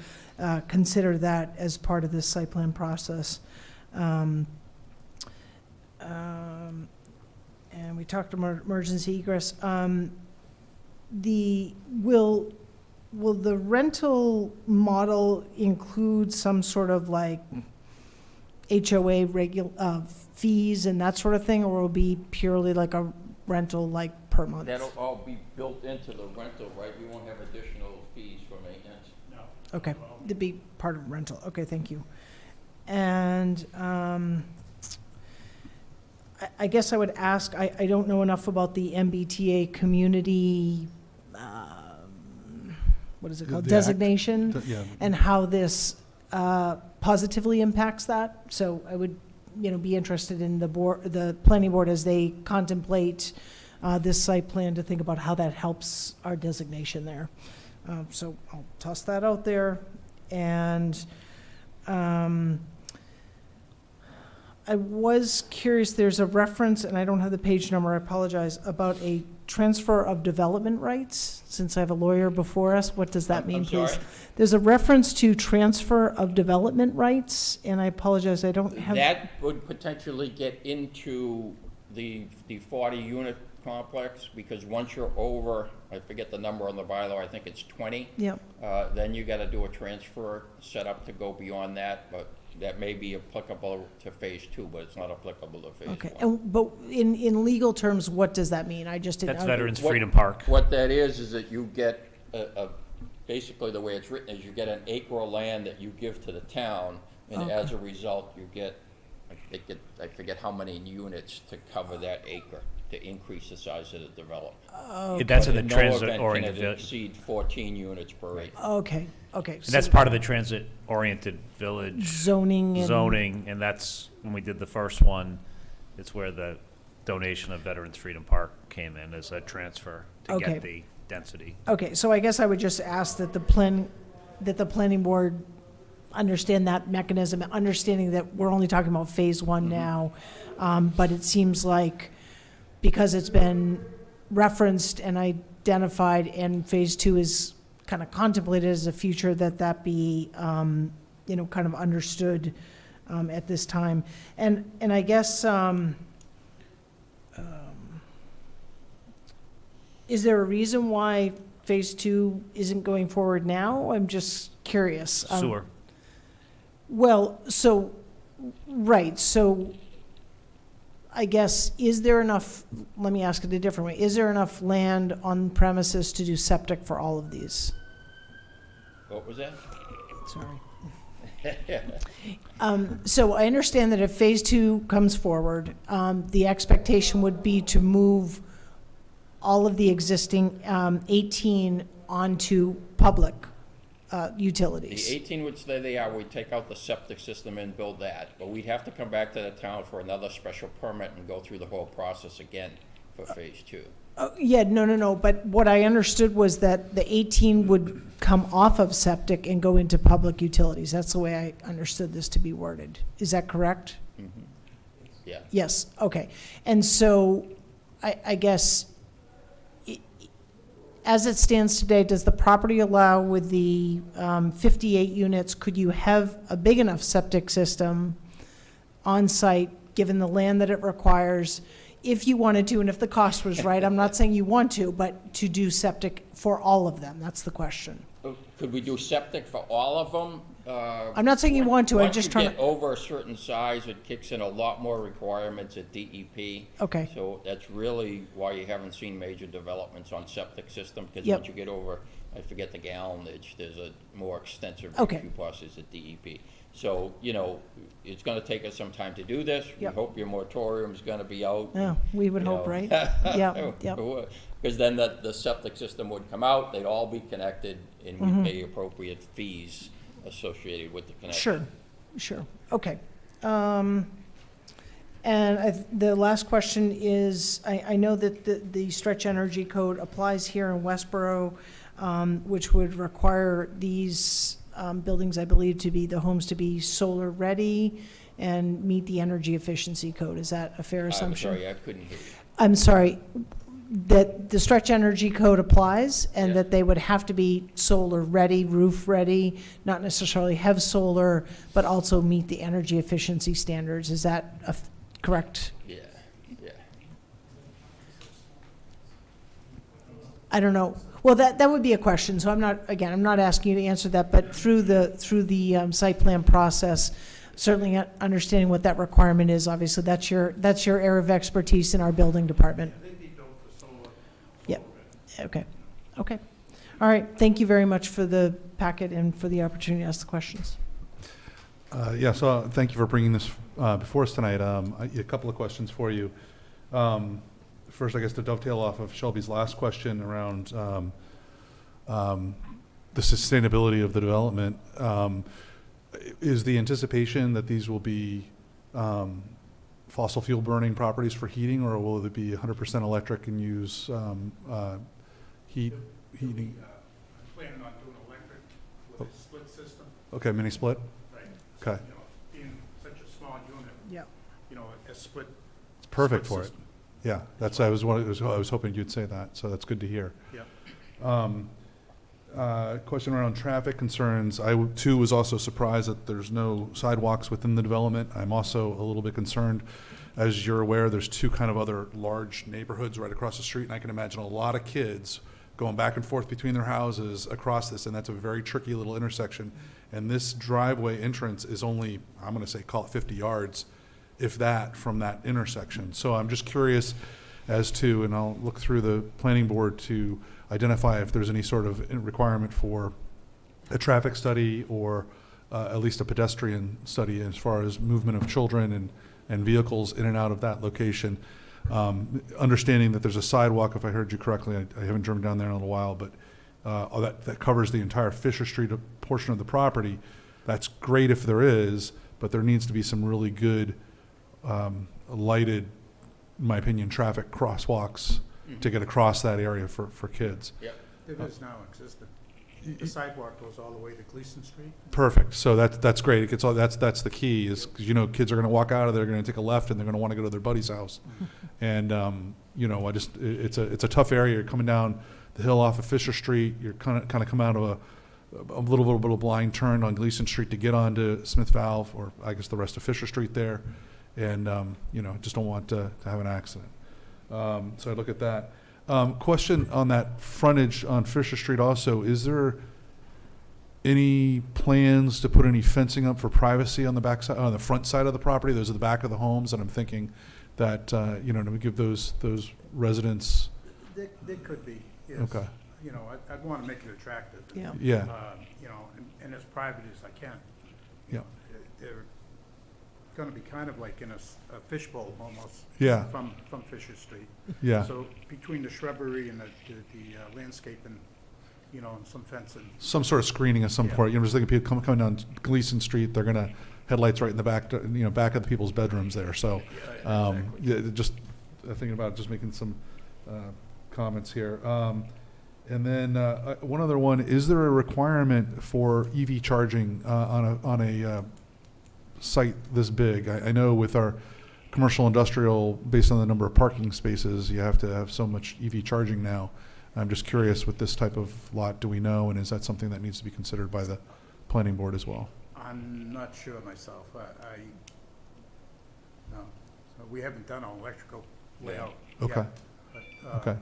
consider that as part of this site plan process. And we talked about emergency egress. Will the rental model include some sort of like HOA fees and that sort of thing, or will it be purely like a rental like per month? That'll all be built into the rental, right? We won't have additional fees for maintenance. No. Okay, to be part of rental. Okay, thank you. And I guess I would ask, I don't know enough about the MBTA community, what is it called, designation, and how this positively impacts that. So I would, be interested in the planning board as they contemplate this site plan to think about how that helps our designation there. So I'll toss that out there. And I was curious, there's a reference, and I don't have the page number, I apologize, about a transfer of development rights. Since I have a lawyer before us, what does that mean, I'm please? sorry? There's a reference to transfer of development rights, and I apologize, I don't have. That would potentially get into the 40-unit complex, because once you're over, I forget the number on the bylaw, I think it's 20. Yep. Then you gotta do a transfer set up to go beyond that, but that may be applicable to phase 2, but it's not applicable to phase 1. Okay, but in legal terms, what does that mean? I just didn't. That's Veterans What- Freedom Park. What that is that you get basically the way it's written is you get an acre of land that you give to the town, and as a result, you get, I forget how many units to cover that acre, to increase the size of the development. That's in the In no event transit-oriented can it village. exceed 14 units per acre. Okay. And that's part of the transit-oriented village Zoning and. and that's, when we did the first one, it's where the donation of Veterans Freedom Park came in as a transfer to Okay. get the density. Okay, so I guess I would just ask that the planning board understand that mechanism, understanding that we're only talking about phase 1 now. But it seems like because it's been referenced and identified and phase 2 is kind of contemplated as a future, that be, kind of understood at this time. And I guess, is there a reason why phase 2 isn't going forward now? I'm just curious. Sewer. Well, so, right, so I guess, is there enough, let me ask it a different way, is there enough land on premises to do septic for all of these? What was that? Sorry. So I understand that if phase 2 comes forward, the expectation would be to move all of the existing 18 onto public utilities. The 18 would stay they are, we'd take out the septic system and build that, but we'd have to come back to the town for another special permit and go through the whole process again for phase 2. Yeah, no, but what I understood was that the 18 would come off of septic and go into public utilities. That's the way I understood this to be worded. Is that correct? Yeah. Yes, okay. And so, I guess, as it stands today, does the property allow with the 58 units, could you have a big enough septic system on site, given the land that it requires, if you wanted to, and if the cost was right? I'm not saying you want to, but to do septic for all of them, that's the question. Could we do septic for all of them? I'm not saying you want to, I'm just trying Once you get over a certain size, it kicks in a lot more requirements at DEP. Okay. So that's really why you haven't seen major developments on septic system, because Yep. once you get over, I forget the gallonage, there's a more extensive Okay. review process at DEP. So, it's gonna take us some time to do this. We Yep. hope your moratorium's gonna be out. Yeah, we would you hope, know. right? Yeah, yep. Because then the septic system would come out, they'd all be connected, and we pay appropriate fees associated with the connection. Sure, okay. And the last question is, I know that the stretch energy code applies here in Westborough, which would require these buildings, I believe, the homes to be solar ready and meet the energy efficiency code. Is that a fair assumption? I'm sorry, I couldn't hear you. I'm sorry, that the stretch energy code applies and Yeah. that they would have to be solar ready, roof ready, not necessarily have solar, but also meet the energy efficiency standards. Is that correct? Yeah. I don't know. Well, that would be a question, so I'm not asking you to answer that, but through the site plan process, certainly understanding what that requirement is, obviously, that's your area of expertise in our building department. Yep, okay. All right, thank you very much for the packet and for the opportunity to ask the questions. So thank you for bringing this before us tonight. A couple of questions for you. First, I guess to dovetail off of Shelby's last question around the sustainability of the development, is the anticipation that these will be fossil fuel burning properties for heating, or will it be 100% electric and use heating? I'm planning on doing electric with a split system. Okay, mini split? Right. Okay. Being such a small unit, Yep. a split. It's perfect split for it. system. Yeah, I was hoping you'd say that, so that's good to hear. Yep. Question around traffic concerns. I too was also surprised that there's no sidewalks within the development. I'm also a little bit concerned. As you're aware, there's two kind of other large neighborhoods right across the street, and I can imagine a lot of kids going back and forth between their houses across this, and that's a very tricky little intersection. And this driveway entrance is only, I'm gonna say, call it 50 yards, if that, from that intersection. So I'm just curious as to, and I'll look through the planning board to identify if there's any sort of requirement for a traffic study or at least a pedestrian study as far as movement of children and vehicles in and out of that location. Understanding that there's a sidewalk, if I heard you correctly, I haven't driven down there in a little while, but that covers the entire Fisher Street portion of the property. That's great if there is, but there needs to be some really good lighted, in my opinion, traffic crosswalks to get across that area for kids. Yep. It is now existing. The sidewalk goes all the way to Gleason Street. Perfect. So that's great. It gets all, that's the key is, 'cause, kids are going to walk out of there, they're going to take a left, and they're going to want to go to their buddy's house. And, it's a tough area. You're coming down the hill off of Fisher Street. You're kind of come out of a little bit of a blind turn on Gleason Street to get onto Smith Valve, or I guess the rest of Fisher Street there. And, just don't want to have an accident. So I look at that. Question on that frontage on Fisher Street also, is there any plans to put any fencing up for privacy on the back side, on the front side of the property? Those are the back of the homes, and I'm thinking that, to give those residents. They could be, yes. Okay. I'd want to make it attractive. Yeah. Yeah, And as private as I can. yeah, They're going to be kind of like in a fishbowl almost. Yeah. From Fisher Street. yeah. So between the shrubbery and the landscaping, and some fencing. Some sort of screening of some Yeah. sort. Just thinking people coming down Gleason Street, they're gonna headlights right in the back, back of the people's bedrooms there. So, Exactly. just thinking about just making some comments here. And then one other one: is there a requirement for EV charging on a site this big? I know with our commercial industrial, based on the number of parking spaces, you have to have so much EV charging now. I'm just curious, with this type of lot, do we know, and is that something that needs to be considered by the planning board as well? I'm not sure myself. No. So we haven't done an electrical layout Okay. yet. But, Okay.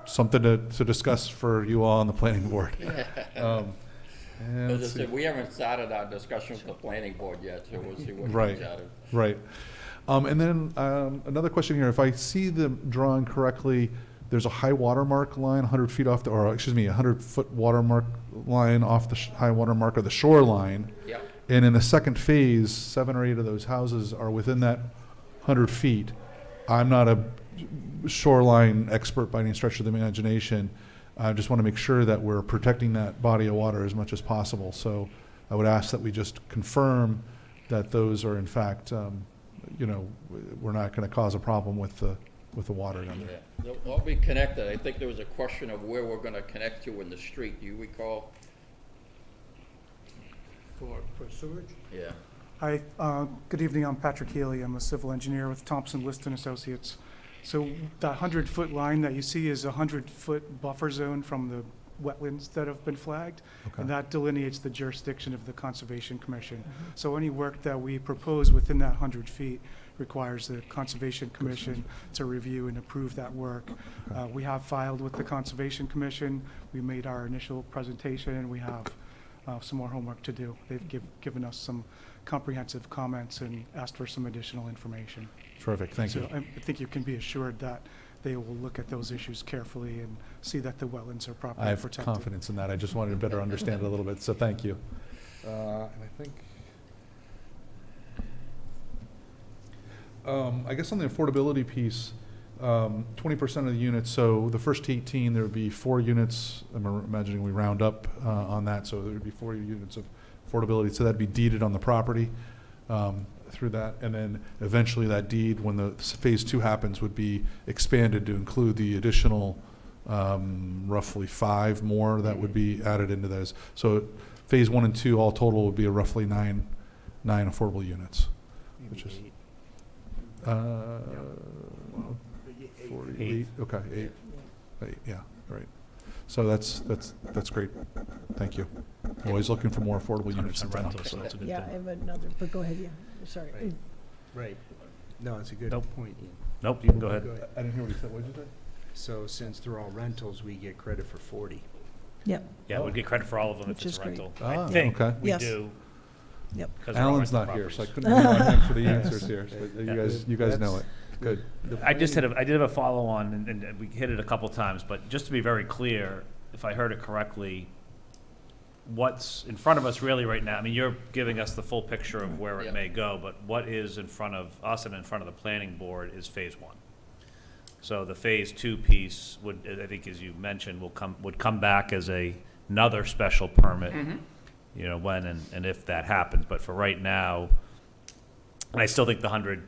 Something to discuss for you all on the planning board. And As I let's see. said, we haven't started our discussion with the planning board yet, so we'll see what Right. comes out of it. Right. And then another question here. If I see the drawing correctly, there's a high water mark line 100 feet off the, or excuse me, 100-foot watermark line off the high water mark of the shoreline. Yeah. And in the second phase, 7 or 8 of those houses are within that 100 feet. I'm not a shoreline expert by any stretch of the imagination. I just want to make sure that we're protecting that body of water as much as possible. So I would ask that we just confirm that those are in fact, we're not going to cause a problem with the water down there. Yeah, they'll all be connected. I think there was a question of where we're gonna connect to in the street. Do you recall? For sewage? Yeah. Hi, good evening. I'm Patrick Healy. I'm a civil engineer with Thompson Liston Associates. So the 100-foot line that you see is a 100-foot buffer zone from the wetlands that have been flagged, Okay. and that delineates the jurisdiction of the Conservation Commission. So any work that we propose within that 100 feet requires the Conservation Commission to review and approve that work. We have filed with the Conservation Commission. We made our initial presentation, and we have some more homework to do. They've given us some comprehensive comments and asked for some additional information. Terrific, thank you. So I think you can be assured that they will look at those issues carefully and see that the wetlands are I properly have protected. confidence in that. I just wanted to better understand it a little bit, so thank you. And I think, I guess on the affordability piece, 20% of the units, so the first 18, there would be 4 units. I'm imagining we round up on that, so there would be 4 units of affordability. So that'd be deeded on the property through that. And then eventually that deed, when the phase 2 happens, would be expanded to include the additional roughly 5 more that would be added into those. So phase 1 and 2 all total would be a roughly 9 affordable units, which is 48. Okay, 8, yeah, right. So that's great. Thank you. Always looking for more affordable units in town. Rental, so that's a good Yeah, I thing. have another, but go ahead, yeah, sorry. Right. Right. No, it's a good Nope. point. Ian. Nope, you can go ahead. I didn't hear what you said. What did you say? So since they're all rentals, we get credit for 40. Yep, Yeah, we'd get credit for all of them if Which it's is a great. rental. Ah, I think okay. we Yes. do. Yep. 'cause they're all Alan's rental not here, so I properties. couldn't rely on him for the Yes. answers here. So Yeah. you guys know it. Good. I did have a follow-on, and we hit it a couple times, but just to be very clear, if I heard it correctly, what's in front of us really right now, I mean, you're giving us the full picture of where Yeah. it may go, but what is in front of us and in front of the planning board is phase 1. So the phase 2 piece would, I think as you mentioned, would come back as another special permit, when and if that happens, but for right now, and I still think the 100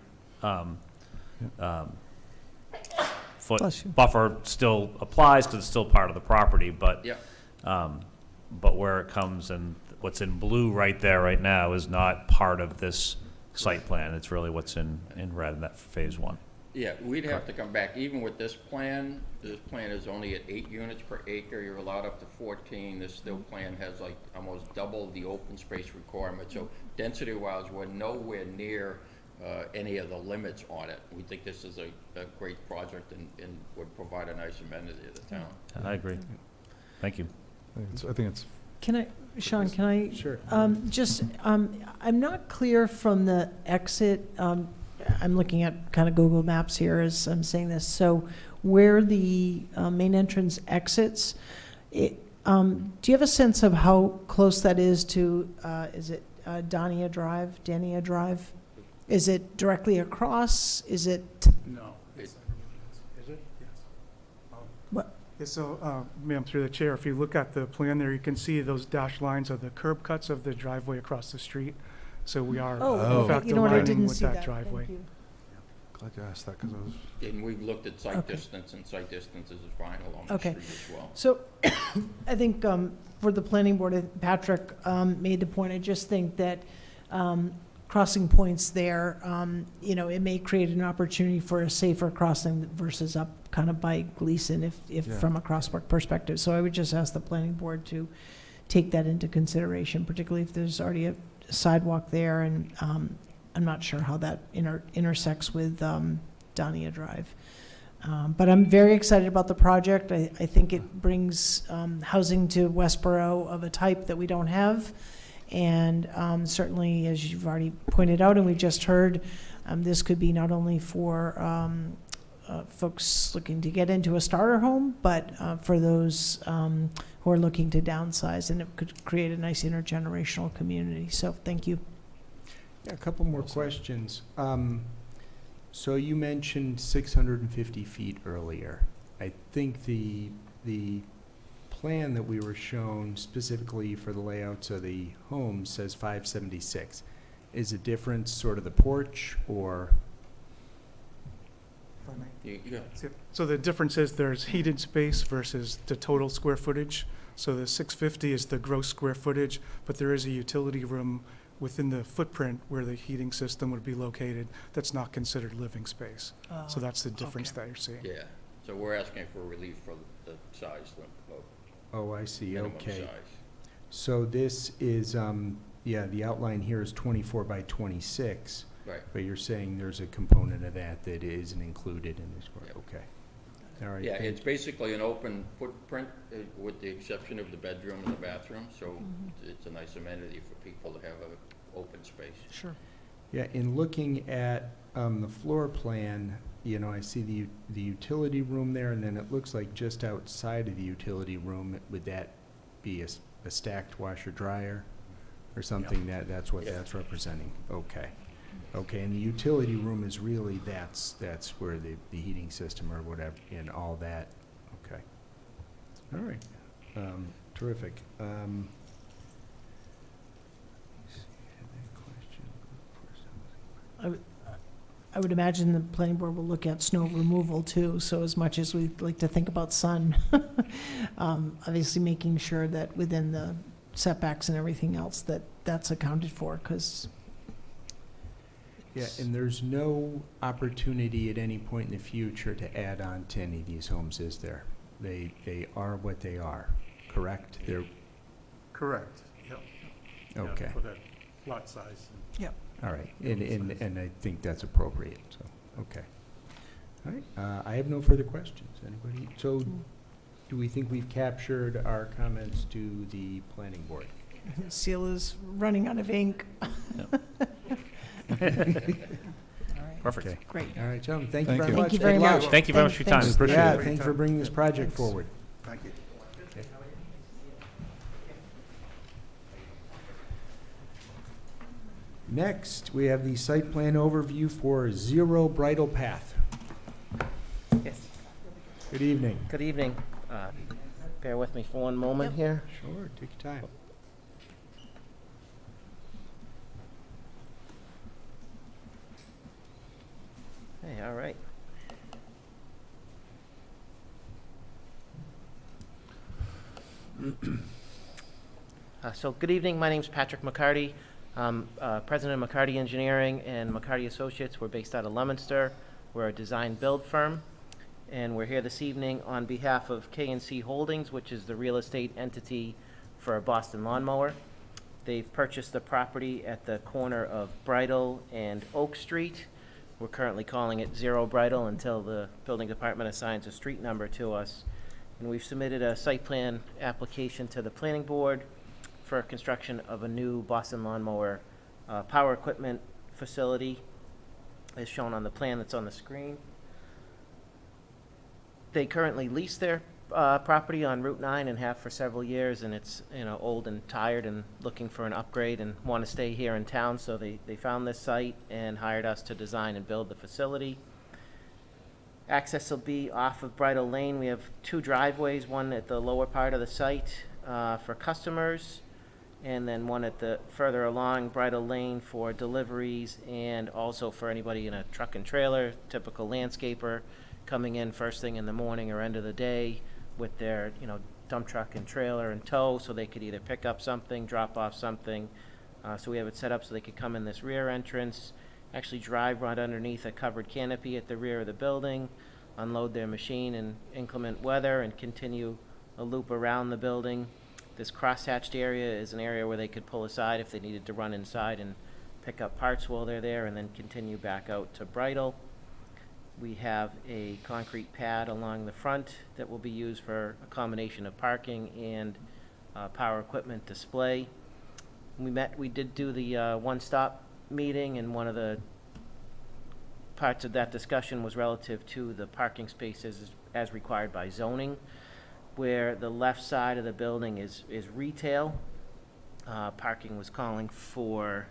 foot Bless you. buffer still applies because it's still part of the property, but Yeah. but where it comes and what's in blue right there right now is not part of this site plan. It's really what's in red in that phase 1. Yeah, we'd have to come back, even with this plan is only at 8 units per acre, you're allowed up to 14. This still plan has like almost double the open space requirement, so density-wise, we're nowhere near any of the limits on it. We think this is a great project and would provide a nice amenity to the town. I agree. Thank you. I think it's Sean, can I? Sure. I'm not clear from the exit, I'm looking at kind of Google Maps here as I'm saying this. So where the main entrance exits, do you have a sense of how close that is to, is it Dania Drive? Is it directly across? Is it? No. Is it? Yeah, so, ma'am, through the chair, if you look at the plan there, you can see those dashed lines are the curb cuts of the driveway across the street. So we are, Oh, in fact, you know what, I aligning didn't with see that that. driveway. Thank you. glad you asked that because I was. And we've looked at site Okay. distance, and site distance is fine along the Okay. street as well. So I think for the planning board, Patrick made the point, I just think that crossing points there, it may create an opportunity for a safer crossing versus up kind of by Gleason if Yeah. from a crosswalk perspective. So I would just ask the planning board to take that into consideration, particularly if there's already a sidewalk there, and I'm not sure how that intersects with Dania Drive. But I'm very excited about the project. I think it brings housing to Westborough of a type that we don't have. And certainly, as you've already pointed out and we just heard, this could be not only for folks looking to get into a starter home, but for those who are looking to downsize, and it could create a nice intergenerational community. So thank you. Yeah, a couple more questions. So you mentioned 650 feet earlier. I think the plan that we were shown specifically for the layouts of the homes says 576. Is the difference sort of the porch, or? Yeah. So the difference is there's heated space versus the total square footage. So the 650 is the gross square footage, but there is a utility room within the footprint where the heating system would be located that's not considered living space. So that's the difference Okay. that you're seeing. Yeah, so we're asking for relief for the size limit, Oh, I see, minimum okay. size. So this is, yeah, the outline here is 24 by 26, Right. but you're saying there's a component of that that isn't included in this work, Yep. okay. All right. Yeah, thank it's basically an open footprint with the exception of the bedroom and the bathroom, so it's a nice amenity for people to have an open space. Sure. Yeah, in looking at the floor plan, you know, I see the utility room there, and then it looks like just outside of the utility room, would that be a stacked washer dryer or something? That's what Yeah. that's representing? Okay. Okay, and the utility room is really, that's where the heating system or whatever, and all that, okay. All right, terrific. I would imagine the planning board will look at snow removal too, so as much as we like to think about sun, obviously making sure that within the setbacks and everything else that that's accounted for, because. Yeah, and there's no opportunity at any point in the future to add on to any of these homes, is there? They are what they are, correct? They're, Correct, yep. Yeah, okay, for that lot size. all right, and I think that's appropriate, so, okay. All right, I have no further questions. Anybody? So, do we think we've captured our comments to the planning board? Seal is running out of ink. Perfect. Okay. Great. All right, gentlemen, thank you Thank very you. much. Thank you very Good luck. much. Thank you very much for your time. Thanks. Appreciate Yeah, it. thanks for bringing this project Thanks. forward. Thank you. Next, we have the site plan overview for Zero Bridle Path. Yes, Good evening. good evening. Bear with me for one moment here. Sure, take your time. Hey, all right. So good evening, my name's Patrick McCarty. I'm President of McCarty Engineering and McCarty Associates. We're based out of Leominster. We're a design build firm. And we're here this evening on behalf of K&C Holdings, which is the real estate entity for Boston Lawnmower. They've purchased the property at the corner of Bridle and Oak Street. We're currently calling it Zero Bridle until the building department assigns a street number to us. And we've submitted a site plan application to the planning board for construction of a new Boston Lawnmower power equipment facility, as shown on the plan that's on the screen. They currently lease their property on Route 9 and have for several years, and it's, you know, old and tired and looking for an upgrade and want to stay here in town, so they found this site and hired us to design and build the facility. Access will be off of Bridle Lane. We have two driveways, one at the lower part of the site for customers, and then one at the further along Bridle Lane for deliveries and also for anybody in a truck and trailer, typical landscaper, coming in first thing in the morning or end of the day with their, you know, dump truck and trailer in tow, so they could either pick up something, drop off something. So we have it set up so they could come in this rear entrance, actually drive right underneath a covered canopy at the rear of the building, unload their machine in inclement weather, and continue a loop around the building. This crosshatched area is an area where they could pull aside if they needed to run inside and pick up parts while they're there, and then continue back out to Bridle. We have a concrete pad along the front that will be used for a combination of parking and power equipment display. We did do the one-stop meeting, and one of the parts of that discussion was relative to the parking spaces as required by zoning, where the left side of the building is retail. Parking was calling for,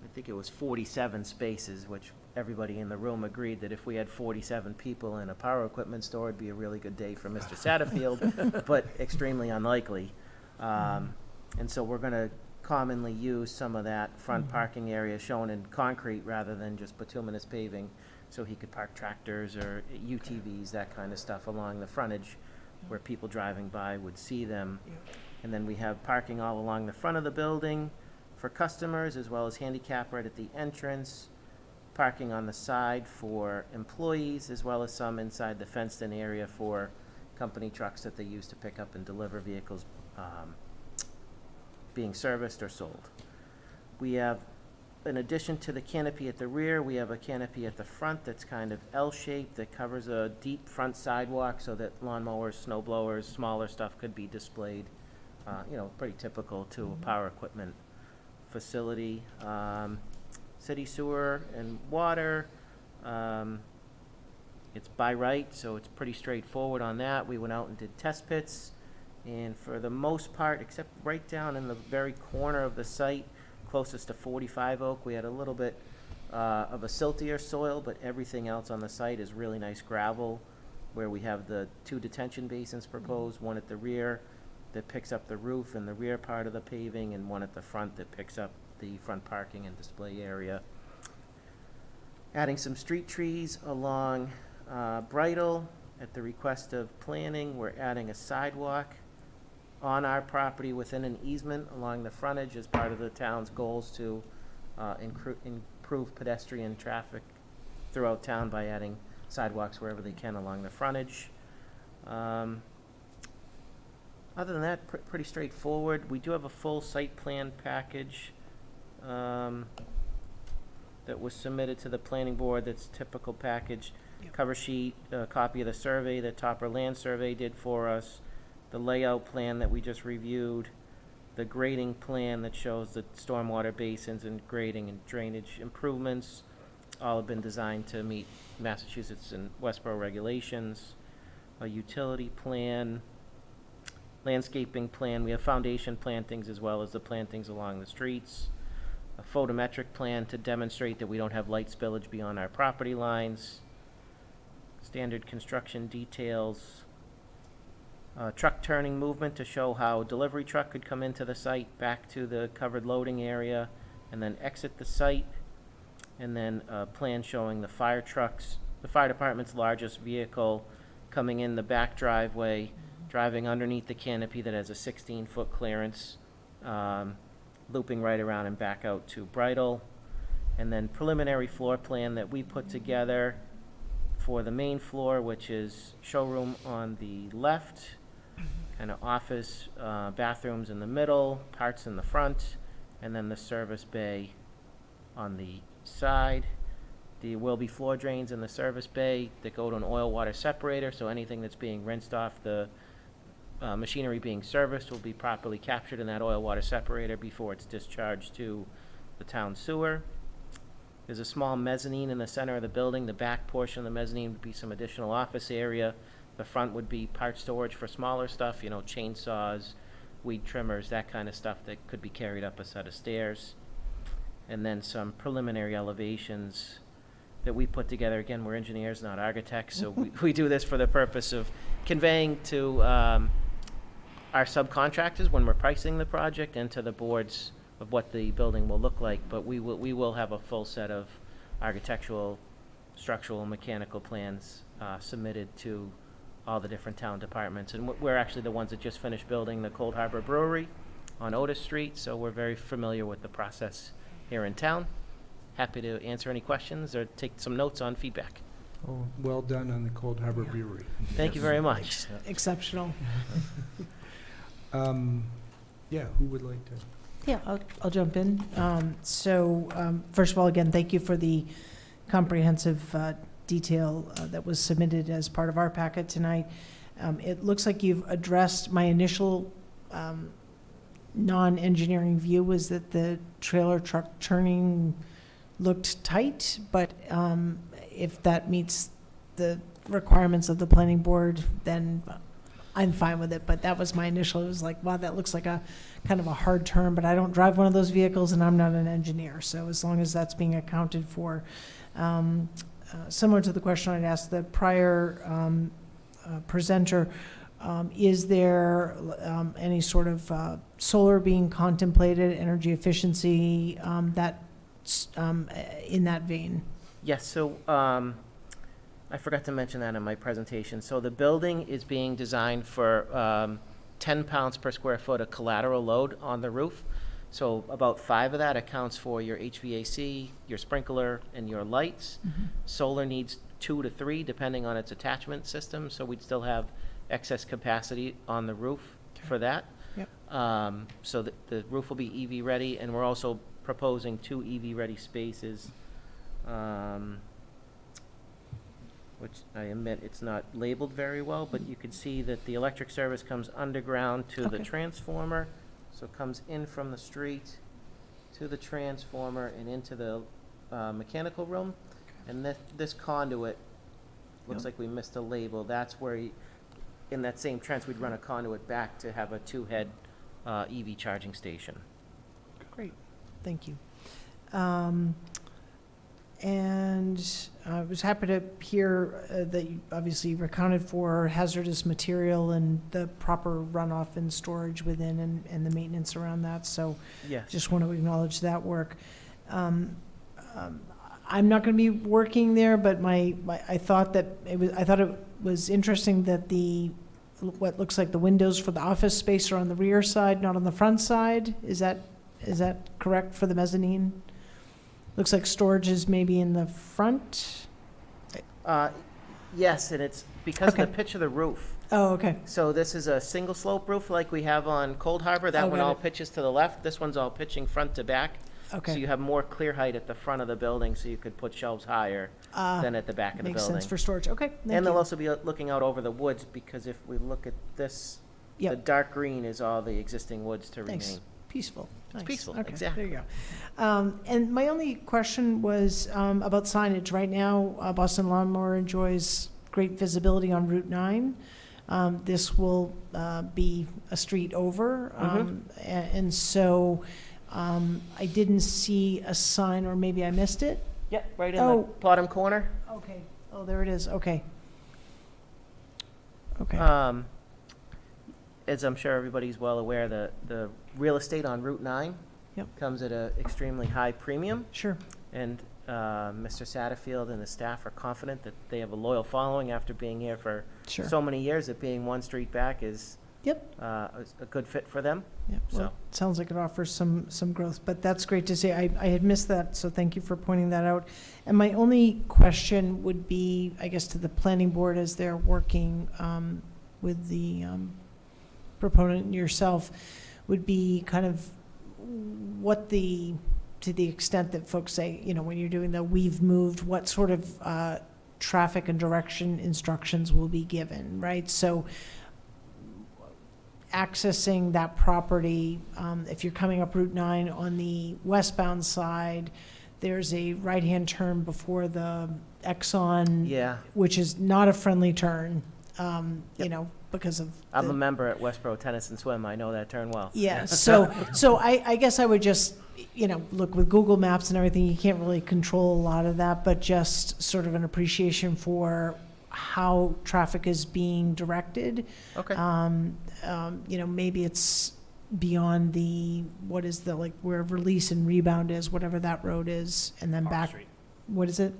I think it was 47 spaces, which everybody in the room agreed that if we had 47 people in a power equipment store, it'd be a really good day for Mr. Satterfield, but extremely unlikely. And so we're gonna commonly use some of that front parking area shown in concrete rather than just bituminous paving, so he could park tractors or UTVs, that kind of stuff along the frontage where people driving by would see them. And then we have parking all along the front of the building for customers, as well as handicap right at the entrance, parking on the side for employees, as well as some inside the fenced-in area for company trucks that they use to pick up and deliver vehicles being serviced or sold. We have, in addition to the canopy at the rear, we have a canopy at the front that's kind of L-shaped that covers a deep front sidewalk so that lawnmowers, snow blowers, smaller stuff could be displayed. Pretty typical to a power equipment facility. City sewer and water, it's by right, so it's pretty straightforward on that. We went out and did test pits, and for the most part, except right down in the very corner of the site, closest to 45 Oak, we had a little bit of a siltier soil, but everything else on the site is really nice gravel, where we have the 2 detention basins proposed, one at the rear that picks up the roof and the rear part of the paving, and one at the front that picks up the front parking and display area. Adding some street trees along Bridle at the request of planning. We're adding a sidewalk on our property within an easement along the frontage as part of the town's goals to improve pedestrian traffic throughout town by adding sidewalks wherever they can along the frontage. Other than that, pretty straightforward. We do have a full site plan package that was submitted to the planning board. That's typical package. Cover sheet, a copy of the survey that Topper Land Survey did for us, the layout plan that we just reviewed, the grading plan that shows the stormwater basins and grading and drainage improvements. All have been designed to meet Massachusetts and Westborough regulations. A utility plan, landscaping plan. We have foundation plantings as well as the plantings along the streets. A photometric plan to demonstrate that we don't have light spillage beyond our property lines. Standard construction details. Truck turning movement to show how a delivery truck could come into the site, back to the covered loading area, and then exit the site. And then a plan showing the fire trucks, the fire department's largest vehicle coming in the back driveway, driving underneath the canopy that has a 16-foot clearance, looping right around and back out to Bridle. And then preliminary floor plan that we put together for the main floor, which is showroom on the left, kind of office, bathrooms in the middle, parts in the front, and then the service bay on the side. There will be floor drains in the service bay that go to an oil water separator, so anything that's being rinsed off the machinery being serviced will be properly captured in that oil water separator before it's discharged to the town sewer. There's a small mezzanine in the center of the building. The back portion of the mezzanine would be some additional office area. The front would be part storage for smaller stuff, chainsaws, weed trimmers, that kind of stuff that could be carried up a set of stairs. And then some preliminary elevations that we put together. Again, we're engineers, not architects, so we do this for the purpose of conveying to our subcontractors when we're pricing the project and to the boards of what the building will look like. But we will have a full set of architectural, structural, and mechanical plans submitted to all the different town departments. And we're actually the ones that just finished building the Cold Harbor Brewery on Otis Street, so we're very familiar with the process here in town. Happy to answer any questions or take some notes on feedback. Oh, well done on the Cold Harbor Brewery. Thank you very much. Exceptional. Who would like to? Yeah, I'll jump in. First of all, again, thank you for the comprehensive detail that was submitted as part of our packet tonight. It looks like you've addressed my initial non-engineering view was that the trailer truck turning looked tight, but if that meets the requirements of the planning board, then I'm fine with it. But that was my initial, it was like, wow, that looks like a kind of a hard turn, but I don't drive one of those vehicles and I'm not an engineer. So as long as that's being accounted for, similar to the question I'd asked the prior presenter, is there any sort of solar being contemplated, energy efficiency, that's in that vein? Yes, so I forgot to mention that in my presentation. So the building is being designed for 10 pounds per square foot of collateral load on the roof. So about 5 of that accounts for your HVAC, your sprinkler, and your lights. Solar needs 2 to 3 depending on its attachment system, so we'd still have excess capacity on the roof for that. Yep. So the roof will be EV ready, and we're also proposing 2 EV ready spaces, which I admit it's not labeled very well, but you can see that the electric service comes underground to the Okay. transformer. So it comes in from the street to the transformer and into the mechanical room. And this conduit, looks Yep. like we missed a label, that's where, in that same trench, we'd run a conduit back to have a 2-head EV charging station. Great, thank you. And I was happy to hear that you obviously you've accounted for hazardous material and the proper runoff and storage within and the maintenance around that. So Yes. just want to acknowledge that work. I'm not going to be working there, but I thought it was interesting that what looks like the windows for the office space are on the rear side, not on the front side. Is that correct for the mezzanine? Looks like storage is maybe in the front. Yes, and it's because of the Okay. pitch of the roof. Oh, okay. So this is a single slope roof like we have on Cold Harbor. That Oh, one got all it. pitches to the left. This one's all pitching front to back. So Okay. you have more clear height at the front of the building, so you could put shelves higher than at the back of the Makes building. sense for storage. Okay, thank And they'll you. also be looking out over the woods, because if we look at this, the Yep. dark green is all the existing woods to Thanks. remain. Peaceful. Nice. peaceful, Okay, exactly. There you go. And my only question was about signage. Right now, Boston Lawnmower enjoys great visibility on Route 9. This will be a street over. And so I didn't see a sign, or maybe I missed it. Yep, right in Oh. the bottom corner. Okay. Oh, there it is. Okay. Okay. As I'm sure everybody's well aware, the real estate on Route 9 Yep. comes at an extremely high premium, Sure. and Mr. Satterfield and the staff are confident that they have a loyal following after being here for Sure. so many years, that being one street back is Yep. a good fit for them. Yeah, well, So- it sounds like it offers some growth, but that's great to see. I had missed that, so thank you for pointing that out. And my only question would be, I guess, to the planning board as they're working with the proponent and yourself, would be kind of what to the extent that folks say, when you're doing the we've moved, what sort of traffic and direction instructions will be given, right? So accessing that property, if you're coming up Route 9 on the westbound side, there's a right-hand turn before the Exxon, Yeah, which is not a friendly turn, because of I'm the- a member at Westborough Tennis and Swim. I know that turn well. Yeah, so I guess I would just, look, with Google Maps and everything, you can't really control a lot of that, but just sort of an appreciation for how traffic is being directed. Okay. Maybe it's beyond where release and rebound is, whatever that road is, and then back. Street. What is it?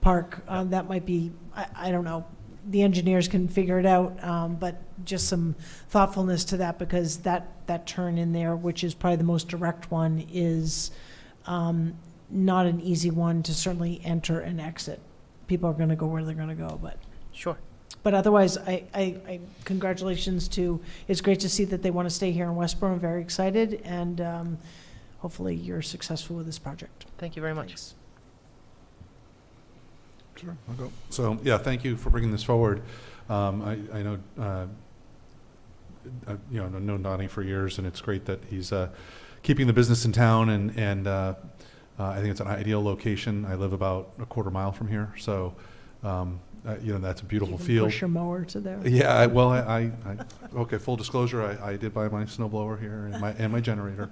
Park. That might be, I don't know. The engineers can figure it out, but just some thoughtfulness to that, because that turn in there, which is probably the most direct one, is not an easy one to certainly enter and exit. People are going to go where they're going to go, Sure. but otherwise, I congratulations to, it's great to see that they want to stay here in Westborough. I'm very excited, and hopefully you're successful with this project. Thank you very much. Thanks. Sure, I'll go. So, yeah, thank you for bringing this forward. I know, I've known Donnie for years, and it's great that he's keeping the business in town, and I think it's an ideal location. I live about a quarter mile from here, so, that's a beautiful You can field. push your mower to there. Yeah, okay, full disclosure, I did buy my snow blower here and my generator.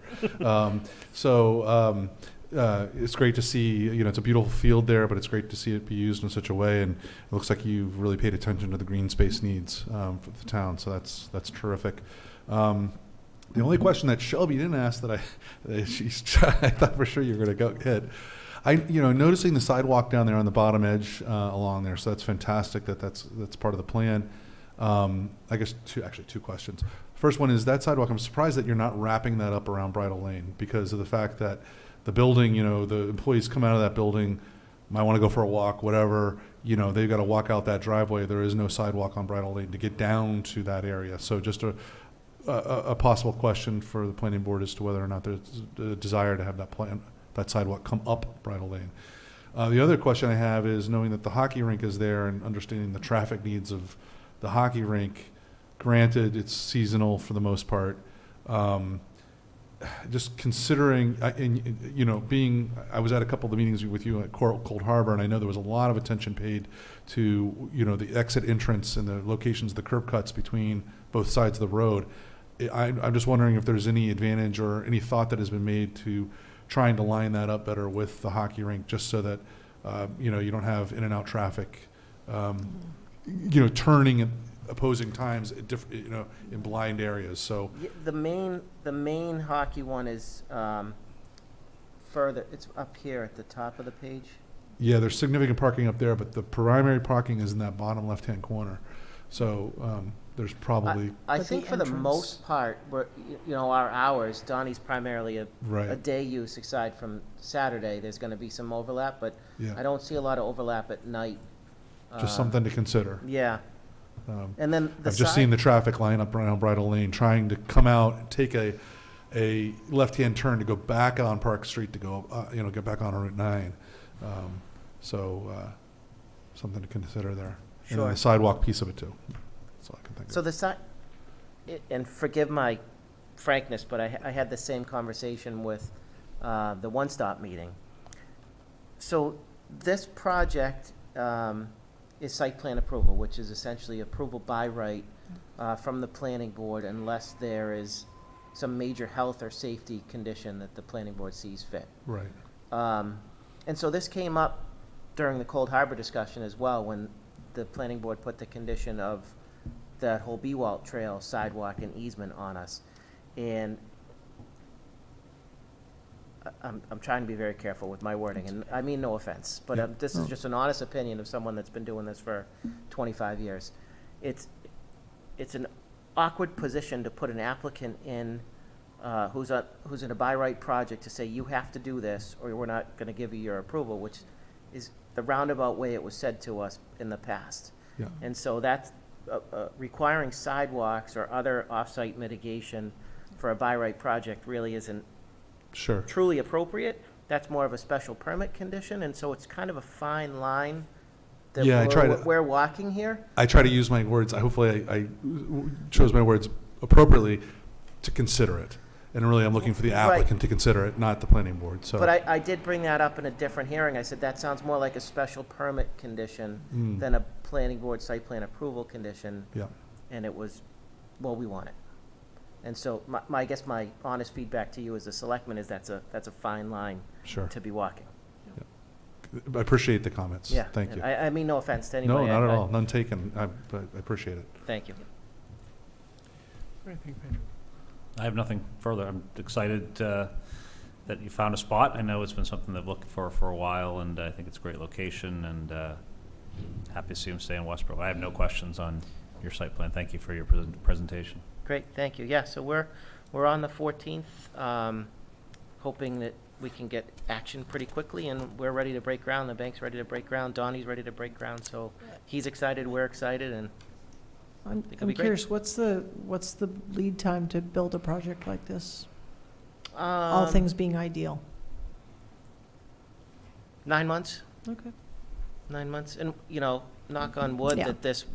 It's great to see, it's a beautiful field there, but it's great to see it be used in such a way, and it looks like you've really paid attention to the green space needs for the town, so that's terrific. The only question that Shelby didn't ask that I thought for sure you were going to hit, noticing the sidewalk down there on the bottom edge along there, so that's fantastic that's part of the plan. I guess two questions. First one is that sidewalk, I'm surprised that you're not wrapping that up around Bridle Lane because of the fact that the building, the employees come out of that building, might want to go for a walk, whatever, they've got to walk out that driveway. There is no sidewalk on Bridle Lane to get down to that area. So just a possible question for the planning board as to whether or not there's a desire to have that sidewalk come up Bridle Lane. The other question I have is knowing that the hockey rink is there and understanding the traffic needs of the hockey rink. Granted, it's seasonal for the most part. Just considering, I was at a couple of the meetings with you at Cold Harbor, and I know there was a lot of attention paid to, the exit entrance and the locations of the curb cuts between both sides of the road. I'm just wondering if there's any advantage or any thought that has been made to trying to line that up better with the hockey rink, just so that, you don't have in and out traffic, turning at opposing times, in blind areas. So The main hockey one is further, it's up here at the top of the page. yeah, there's significant parking up there, but the primary parking is in that bottom left-hand corner. So there's probably I But think the for the entrance- most part, our hours, Donnie's primarily a right. day use aside from Saturday. There's going to be some overlap, but Yeah, I don't see a lot of overlap at night. just something to consider. Yeah, and then the I've just seen the traffic line up around Bridle Lane trying to come out and take a left-hand turn to go back on Park Street to go, get back on Route 9. Something to consider there. And then Sure. the sidewalk piece of it too. That's all I can think of. So the side, and forgive my frankness, but I had the same conversation with the One Stop meeting. So this project is site plan approval, which is essentially approval by right from the planning board unless there is some major health or safety condition that the planning board sees fit. Right. And so this came up during the Cold Harbor discussion as well, when the planning board put the condition of that whole Bewalt Trail sidewalk and easement on us. And I'm trying to be very careful with my wording, and I mean no offense, but Yeah. this is just an honest opinion of someone that's been doing this for 25 years. It's an awkward position to put an applicant in who's in a by right project to say, you have to do this, or we're not going to give you your approval, which is the roundabout way it was said to us in the past. Yeah. And so that's requiring sidewalks or other off-site mitigation for a by right project really isn't Sure. truly appropriate. That's more of a special permit condition, and so it's kind of a fine line that Yeah, I try to- we're walking here. I try to use my words, hopefully I chose my words appropriately to consider it. And really, I'm looking for the Right. applicant to consider it, not the planning board, so. But I did bring that up in a different hearing. I said, that sounds more like a special permit condition Mm, than a planning board site plan approval condition. Yeah. And it was, well, we want it. And so I guess my honest feedback to you as a selectman is that's a fine line Sure. to be walking. I appreciate the comments. Yeah. Thank and you. I mean no offense to No, anybody. not at I- all. None taken. But I appreciate it. Thank you. Great, thank you, Patrick. I have nothing further. I'm excited that you found a spot. I know it's been something they've looked for a while, and I think it's a great location, and happy to see them stay in Westborough. I have no questions on your site plan. Thank you for your presentation. Great, thank you. Yeah, so we're on the 14th, hoping that we can get action pretty quickly, and we're ready to break ground. The bank's ready to break ground. Donnie's ready to break ground, so he's excited, we're excited, and I'm it'll be great. curious, what's the lead time to build a project like this? All things being ideal. 9 months. Okay. 9 months. And, you know, knock on wood, Yeah. that this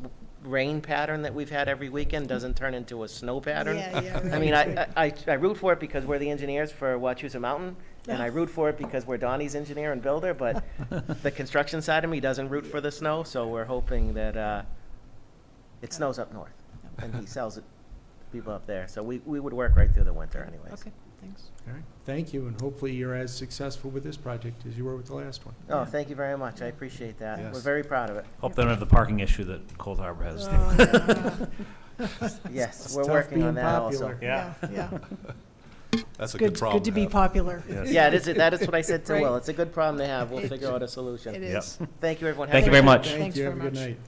rain pattern that we've had every weekend doesn't turn into a snow pattern. I mean, right. I root for it because we're the engineers for Wachusett Mountain, and I root for it because we're Donnie's engineer and builder, but the construction side of me doesn't root for the snow, so we're hoping that it snows up north, and he sells it to people up there. So we would work right through the winter anyways. Okay, thanks. All right, thank you, and hopefully you're as successful with this project as you were with the last one. Oh, thank you very much. I appreciate that. Yes. We're very proud of it. Hope they don't have the parking issue that Cold Harbor has. Yes, It's we're tough working on being that also. popular. Yeah. Yeah. That's a good problem Good to to be have. popular. Yes. Yeah, that is what I said to Right. Will. It's a good problem to have. We'll It- figure out a solution. It Yep. is. Thank you, everyone. Thank you Have a very good much. night. Thank Thanks you, very have a good much. night.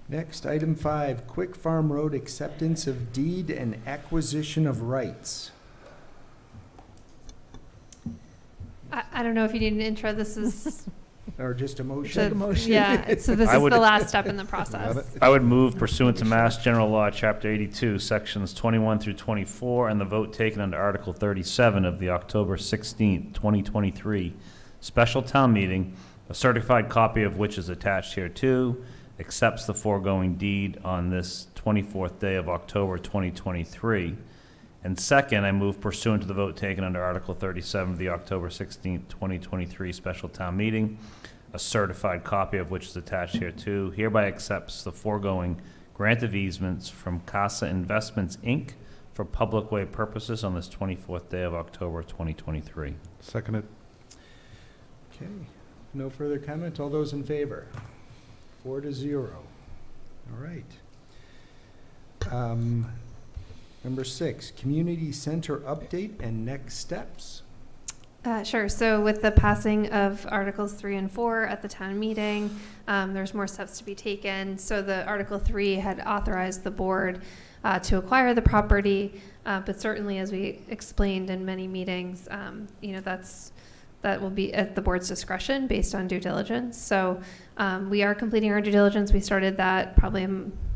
Next, item 5, Quick Farm Road acceptance of deed and acquisition of rights. I don't know if you need an intro. This is Or just a the, motion? yeah. So this I is would- the last step in the process. I would move pursuant to Mass General Law, Chapter 82, Sections 21 through 24, and the vote taken under Article 37 of the October 16th, 2023 special town meeting, a certified copy of which is attached hereto, accepts the foregoing deed on this 24th day of October 2023. And second, I move pursuant to the vote taken under Article 37 of the October 16th, 2023 special town meeting, a certified copy of which is attached hereto, hereby accepts the foregoing grant of easements from Casa Investments, Inc. for public way purposes on this 24th day of October 2023. Seconded. Okay, no further comment. All those in favor? 4-0. All right. Number 6, Community Center update and next steps. Sure. So with the passing of Articles 3 and 4 at the town meeting, there's more steps to be taken. So the Article 3 had authorized the board to acquire the property, but certainly, as we explained in many meetings, that will be at the board's discretion based on due diligence. So we are completing our due diligence. We started that probably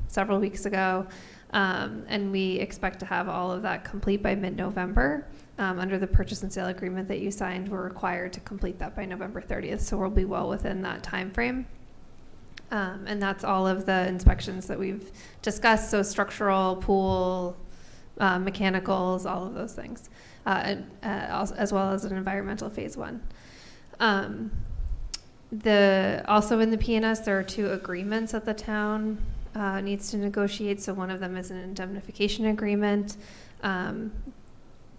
several weeks ago, and we expect to have all of that complete by mid-November. Under the purchase and sale agreement that you signed, we're required to complete that by November 30th, so we'll be well within that time frame. And that's all of the inspections that we've discussed, so structural, pool, mechanicals, all of those things, as well as an environmental phase 1. Also in the PNS, there are 2 agreements that the town needs to negotiate. So one of them is an indemnification agreement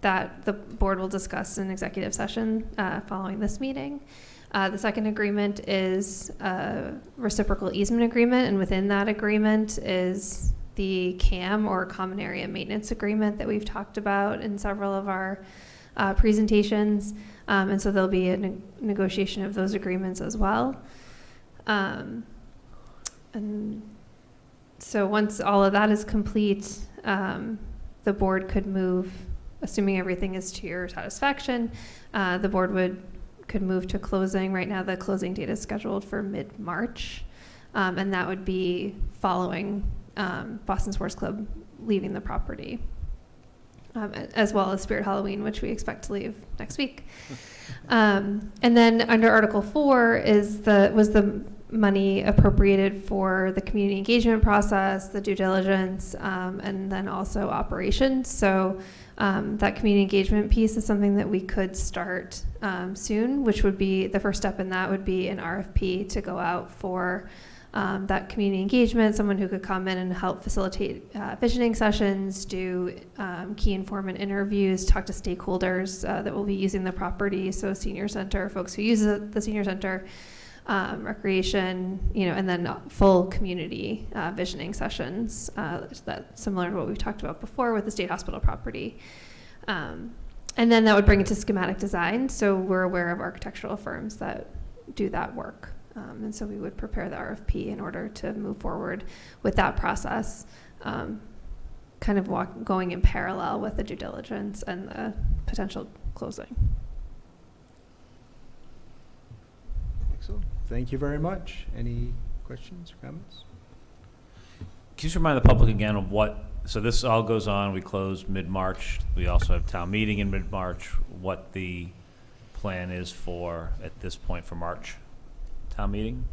that the board will discuss in executive session following this meeting. The second agreement is a reciprocal easement agreement, and within that agreement is the CAM, or Common Area Maintenance Agreement, that we've talked about in several of our presentations. And so there'll be a negotiation of those agreements as well. And so once all of that is complete, the board could move, assuming everything is to your satisfaction, the board could move to closing. Right now, the closing date is scheduled for mid-March, and that would be following Boston Sports Club leaving the property, as well as Spirit Halloween, which we expect to leave next week. And then under Article 4 was the money appropriated for the community engagement process, the due diligence, and then also operations. So that community engagement piece is something that we could start soon, which would be, the first step in that would be an RFP to go out for that community engagement, someone who could come in and help facilitate visioning sessions, do key informant interviews, talk to stakeholders that will be using the property, so senior center, folks who use the senior center, recreation, and then full community visioning sessions, that similar to what we've talked about before with the state hospital property. And then that would bring it to schematic design, so we're aware of architectural firms that do that work. And so we would prepare the RFP in order to move forward with that process, kind of going in parallel with the due diligence and the potential closing. Excellent. Thank you very much. Any questions or comments? Can you just remind the public again of so this all goes on, we close mid-March, we also have town meeting in mid-March, what the plan is for, at this point, for March? town meeting?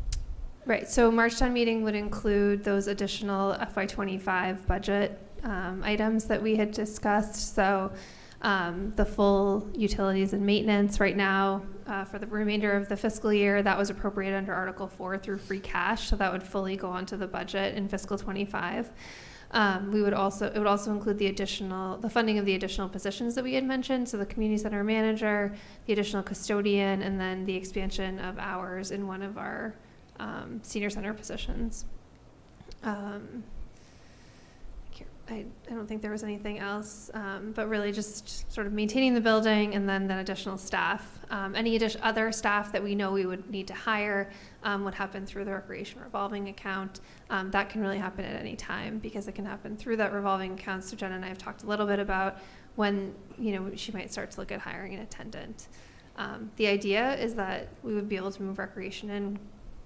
Right, so March town meeting would include those additional FY25 budget items that we had discussed. So the full utilities and maintenance right now for the remainder of the fiscal year, that was appropriated under Article 4 through free cash. So that would fully go onto the budget in fiscal 25. It would also include the funding of the additional positions that we had mentioned. So the community center manager, the additional custodian, and then the expansion of hours in one of our senior center positions. I don't think there was anything else, but really just sort of maintaining the building and then additional staff. Any other staff that we know we would need to hire would happen through the recreation revolving account. That can really happen at any time because it can happen through that revolving account. So Jen and I have talked a little bit about when she might start to look at hiring an attendant. The idea is that we would be able to move recreation in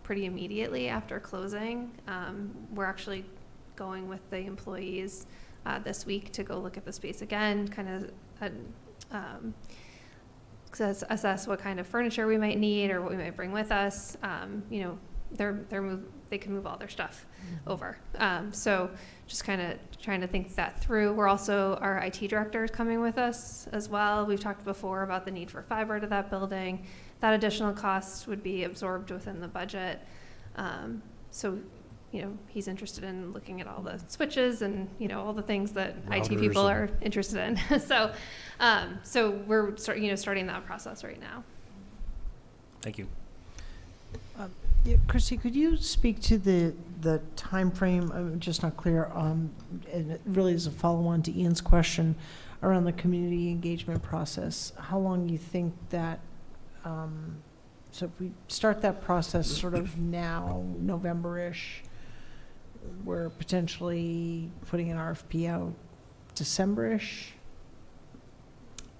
pretty immediately after closing. We're actually going with the employees this week to go look at the space again, kind of assess what kind of furniture we might need or what we might bring with us. They can move all their stuff over. So just kind of trying to think that through. Our IT director is coming with us as well. We've talked before about the need for fiber to that building. That additional cost would be absorbed within the budget. So he's interested in looking at all the switches and, all the things that IT people are interested in. So we're starting that process right now. Thank you. Yeah, Christy, could you speak to the timeframe? I'm just not clear, and it really is a follow-on to Ian's question around the community engagement process. How long you think that, so if we start that process sort of now, November-ish, we're potentially putting an RFP out December-ish?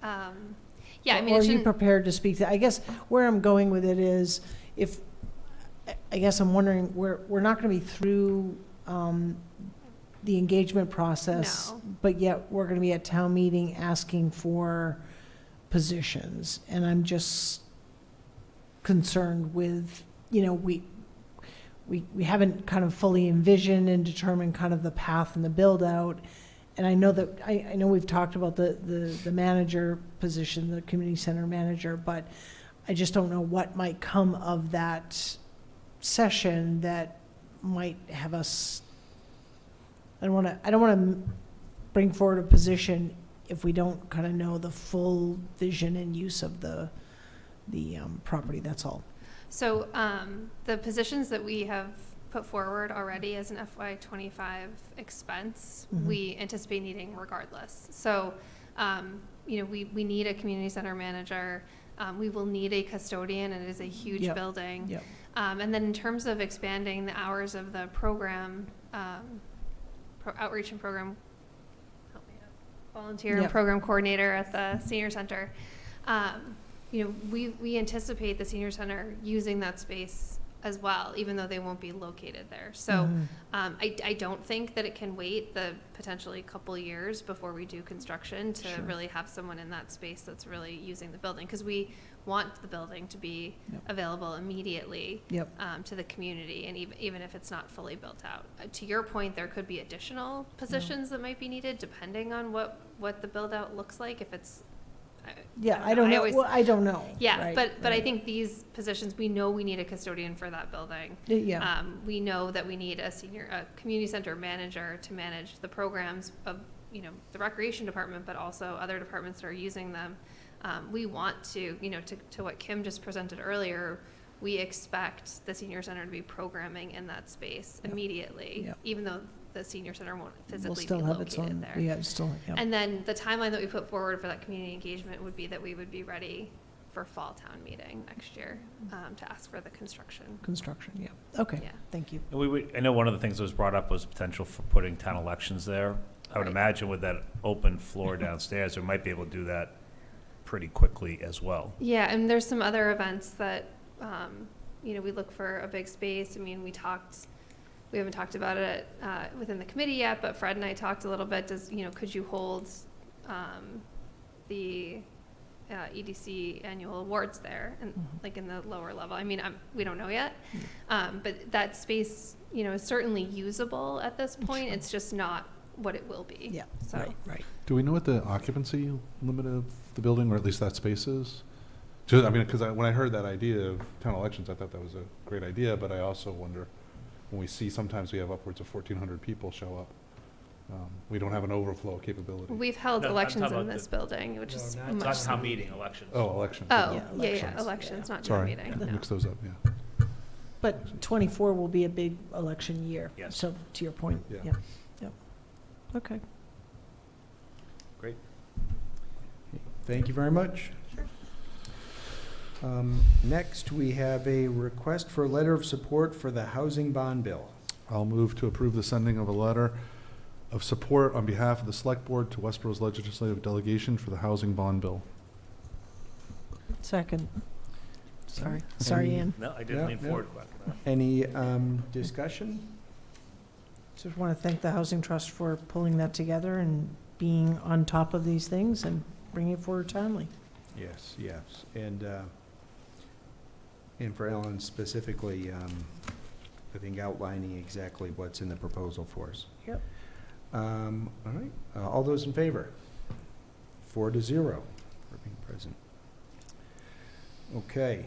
Yeah, Or are you prepared to speak to, I guess where I'm going with it is, I guess I'm wondering, we're not going to be through the engagement process, No. but yet we're going to be at town meeting asking for positions. And I'm just concerned with, we haven't kind of fully envisioned and determined kind of the path and the build out. And I know that, I know we've talked about the manager position, the community center manager, but I just don't know what might come of that session that might have us, I don't want to bring forward a position if we don't kind of know the full vision and use of the property, that's all. So the positions that we have put forward already as an FY25 expense, we anticipate needing regardless. So, we need a community center manager. We will need a custodian, and it is a huge building. Yep. And then in terms of expanding the hours of the program, outreach and program, help me out, volunteer and program coordinator at the senior center, we anticipate the senior center using that space as well, even though they won't be located there. So I don't think that it can wait the potentially couple years before we do construction to really have someone in that space that's really using the building, because we want the building to be available immediately to the community, and even if it's not fully built out. To your point, there could be additional positions that might be needed depending on what the build out looks like. If it's I don't know. I don't know. Yeah, right, but I think these positions, we know we need a custodian for that building. Yeah. We know that we need a community center manager to manage the programs of, the recreation department, but also other departments that are using them. We want to, to what Kim just presented earlier, we expect the senior center to be programming in that space immediately, even though the senior center won't physically be located there. Yeah, still. Yeah. And then the timeline that we put forward for that community engagement would be that we would be ready for fall town meeting next year to ask for the construction. Yeah. Okay. Yeah. Thank you. I know one of the things that was brought up was potential for putting town elections there. I would imagine with that open floor downstairs, we might be able to do that pretty quickly as well. Yeah, and there's some other events that, we look for a big space. I mean, we haven't talked about it within the committee yet, but Fred and I talked a little bit. Could you hold the EDC annual awards there, and like in the lower level. I mean, we don't know yet, but that space, you know, is certainly usable at this point. It's just not what it will be. Yeah, So. right. Do we know what the occupancy limit of the building, or at least that space is? Just, I mean, because when I heard that idea of town elections, I thought that was a great idea, but I also wonder, when we see sometimes we have upwards of 1,400 people show up, we don't have an overflow capability. We've held No, I'm elections talking in about this building, which is not- much. Not town meeting, elections. Oh, elections. Oh, Yeah, yeah, elections. elections, not town Sorry, meeting, no. mix those up, yeah. But 24 will be a big election year. Yes. So to your point, Yeah. yeah. Okay. Great. Thank you very much. Next, we have a request for a letter of support for the housing bond bill. I'll move to approve the sending of a letter of support on behalf of the Select Board to Westborough's legislative delegation for the housing bond bill. Second. Sorry, Ann. No, I Yeah, didn't lean yeah. forward quick enough. Any discussion? Just want to thank the Housing Trust for pulling that together and being on top of these things and bringing it forward timely. Yes, yes. And for Ellen specifically, I think outlining exactly what's in the proposal for us. Yep. All right, all those in favor? 4-0 for being present. Okay,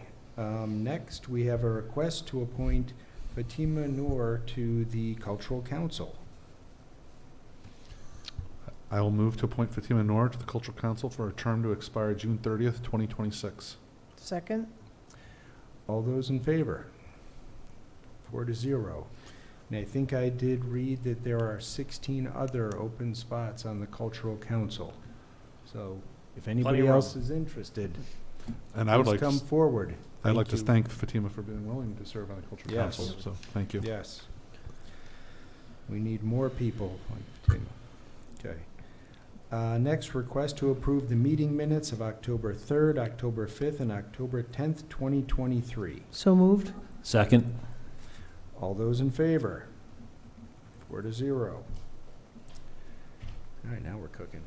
next we have a request to appoint Fatima Noor to the Cultural Council. I will move to appoint Fatima Noor to the Cultural Council for a term to expire June 30th, 2026. Second? All those in favor? 4-0. And I think I did read that there are 16 other open spots on the Cultural Council. So if anybody of room. else is interested, And I would please like, come forward. I'd like to you. thank Fatima for being willing to serve on the Cultural Yes. Council, so thank you. Yes. We need more people like Fatima. Okay. Next, request to approve the meeting minutes of October 3rd, October 5th, and October 10th, 2023. So moved? Second. All those in favor? 4-0. All right, now we're cooking.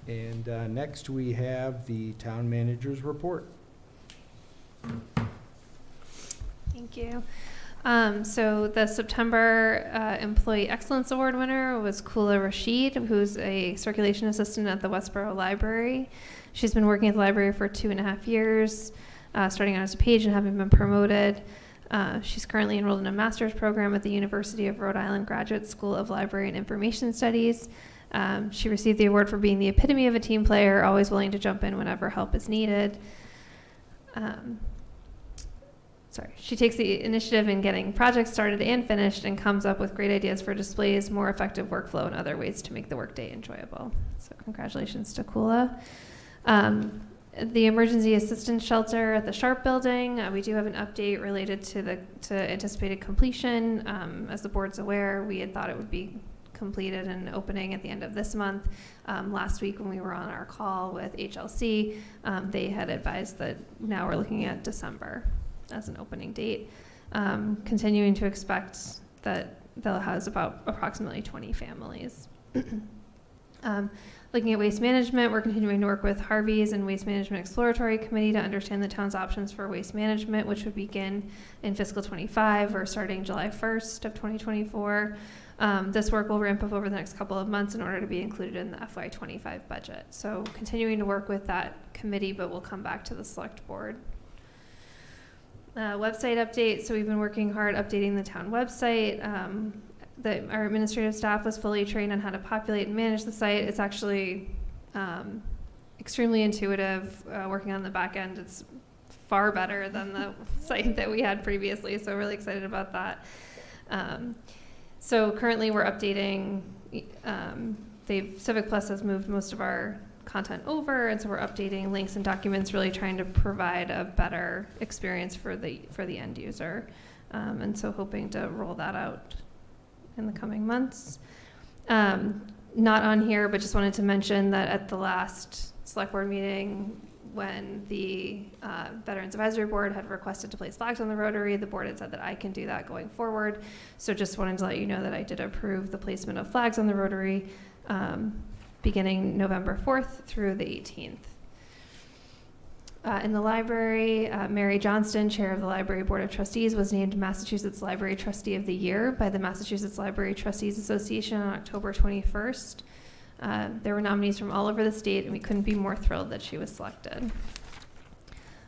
And next, we have the town manager's report. Thank you. So the September Employee Excellence Award winner was Kula Rashid, who's a circulation assistant at the Westborough Library. She's been working at the library for 2.5 years, starting out as a page and having been promoted. She's currently enrolled in a master's program at the University of Rhode Island Graduate School of Library and Information Studies. She received the award for being the epitome of a team player, always willing to jump in whenever help is needed. She takes the initiative in getting projects started and finished and comes up with great ideas for displays, more effective workflow, and other ways to make the workday enjoyable. So congratulations to Kula. The emergency assistance shelter at the Sharp building, we do have an update related to anticipated completion. As the board's aware, we had thought it would be completed and opening at the end of this month. Last week when we were on our call with HLC, they had advised that now we're looking at December as an opening date. Continuing to expect that they'll house about approximately 20 families. Looking at waste management, we're continuing to work with Harvey's and Waste Management Exploratory Committee to understand the town's options for waste management, which would begin in fiscal 25 or starting July 1st of 2024. This work will ramp up over the next couple of months in order to be included in the FY25 budget. So continuing to work with that committee, but we'll come back to the select board. Website update. So we've been working hard updating the town website. Our administrative staff was fully trained on how to populate and manage the site. It's actually extremely intuitive. Working on the back end, it's far better than the site that we had previously. So really excited about that. So currently we're updating. Civic Plus has moved most of our content over, and so we're updating links and documents, really trying to provide a better experience for the end user, and so hoping to roll that out in the coming months. Not on here, but just wanted to mention that at the last select board meeting, when the Veterans Advisory Board had requested to place flags on the Rotary, the board had said that I can do that going forward. So just wanted to let you know that I did approve the placement of flags on the Rotary beginning November 4th through the 18th. In the library, Mary Johnston, Chair of the Library Board of Trustees, was named Massachusetts Library Trustee of the Year by the Massachusetts Library Trustees Association on October 21st. There were nominees from all over the state, and we couldn't be more thrilled that she was selected.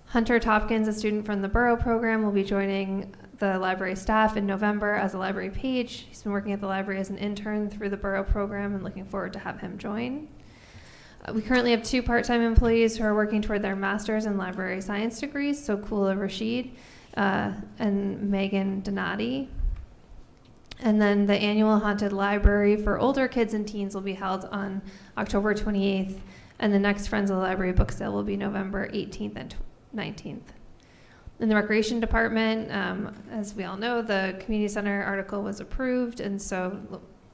Hunter Topkins, a student from the Borough program, will be joining the library staff in November as a library page. He's been working at the library as an intern through the Borough program and looking forward to have him join. We currently have 2 part-time employees who are working toward their master's in library science degrees, so Kula Rashid and Megan Donati. And then the annual Haunted Library for older kids and teens will be held on October 28th, and the next Friends of the Library book sale will be November 18th and 19th. In the Recreation Department, as we all know, the Community Center article was approved, and so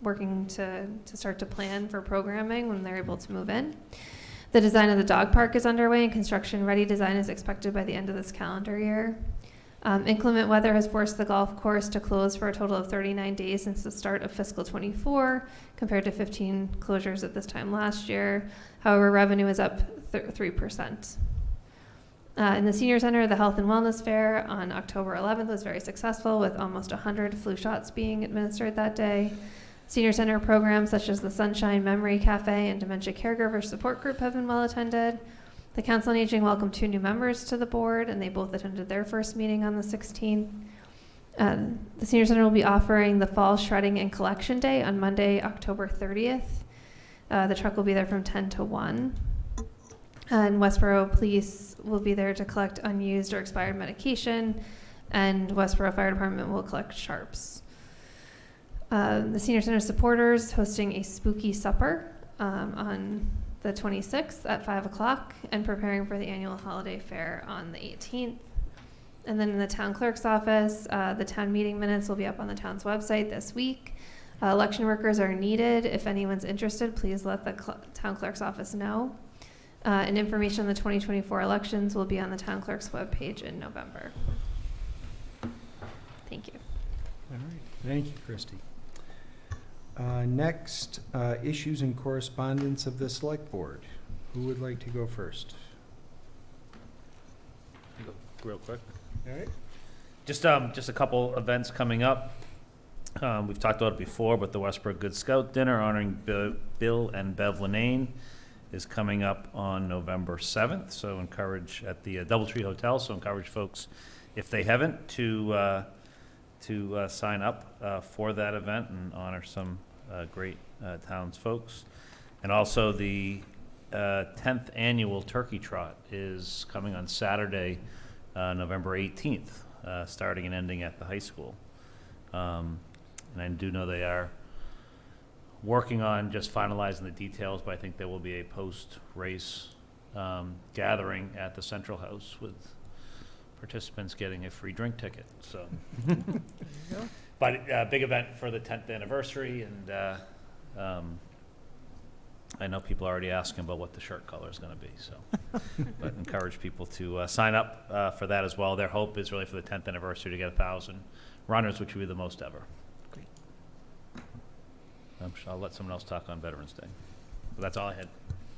working to start to plan for programming when they're able to move in. The design of the dog park is underway, and construction-ready design is expected by the end of this calendar year. Inclement weather has forced the golf course to close for a total of 39 days since the start of fiscal '24, compared to 15 closures at this time last year. However, revenue is up 3%. In the Senior Center, the Health and Wellness Fair on October 11th was very successful, with almost 100 flu shots being administered that day. Senior Center programs such as the Sunshine Memory Cafe and Dementia Caregiver Support Group have been well attended. The Council on Aging welcomed 2 new members to the board, and they both attended their first meeting on the 16th. The Senior Center will be offering the Fall Shredding and Collection Day on Monday, October 30th. The truck will be there from 10 to 1. And Westborough Police will be there to collect unused or expired medication, and Westborough Fire Department will collect sharps. The Senior Center supporters hosting a spooky supper on the 26th at 5 o'clock and preparing for the annual holiday fair on the 18th. And then in the town clerk's office, the town meeting minutes will be up on the town's website this week. Election workers are needed. If anyone's interested, please let the town clerk's office know. And information on the 2024 elections will be on the town clerk's webpage in November. Thank you. All right, thank you, Christy. Next, issues and correspondence of the Select Board. Who would like to go first? Real quick. All right. Just a couple events coming up. We've talked about it before, but the Westborough Good Scout Dinner honoring Bill and Bev Linane is coming up on November 7th. So encourage at the Doubletree Hotel. So encourage folks, if they haven't, to sign up for that event and honor some great townsfolks. And also the 10th annual Turkey Trot is coming on Saturday, November 18th, starting and ending at the high school. And I do know they are working on just finalizing the details, but I think there will be a post-race gathering at the Central House with participants getting a free drink ticket. So, but a big event for the 10th anniversary, and I know people are already asking about what the shirt color is going to be. So, but encourage people to sign up for that as well. Their hope is really for the 10th anniversary to get 1,000 runners, which would be the most ever. Great. I'll let someone else talk on Veterans Day. But that's all I had.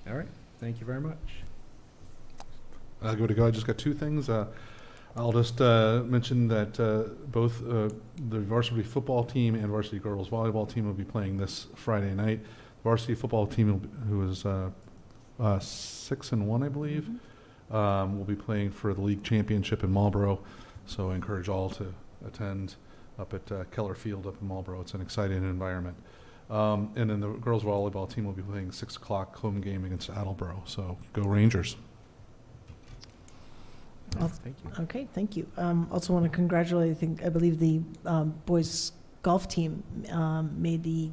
All right, thank you very much. I'll go to go. I just got 2 things. I'll just mention that both the varsity football team and varsity girls volleyball team will be playing this Friday night. The varsity football team, who is 6-1, I believe, will be playing for the league championship in Marlborough. So I encourage all to attend up at Keller Field up in Marlborough. It's an exciting environment. And then the girls volleyball team will be playing 6 o'clock home game against Attleboro. So go Rangers. Thank you. Okay, thank you. Also want to congratulate, I believe the boys golf team made the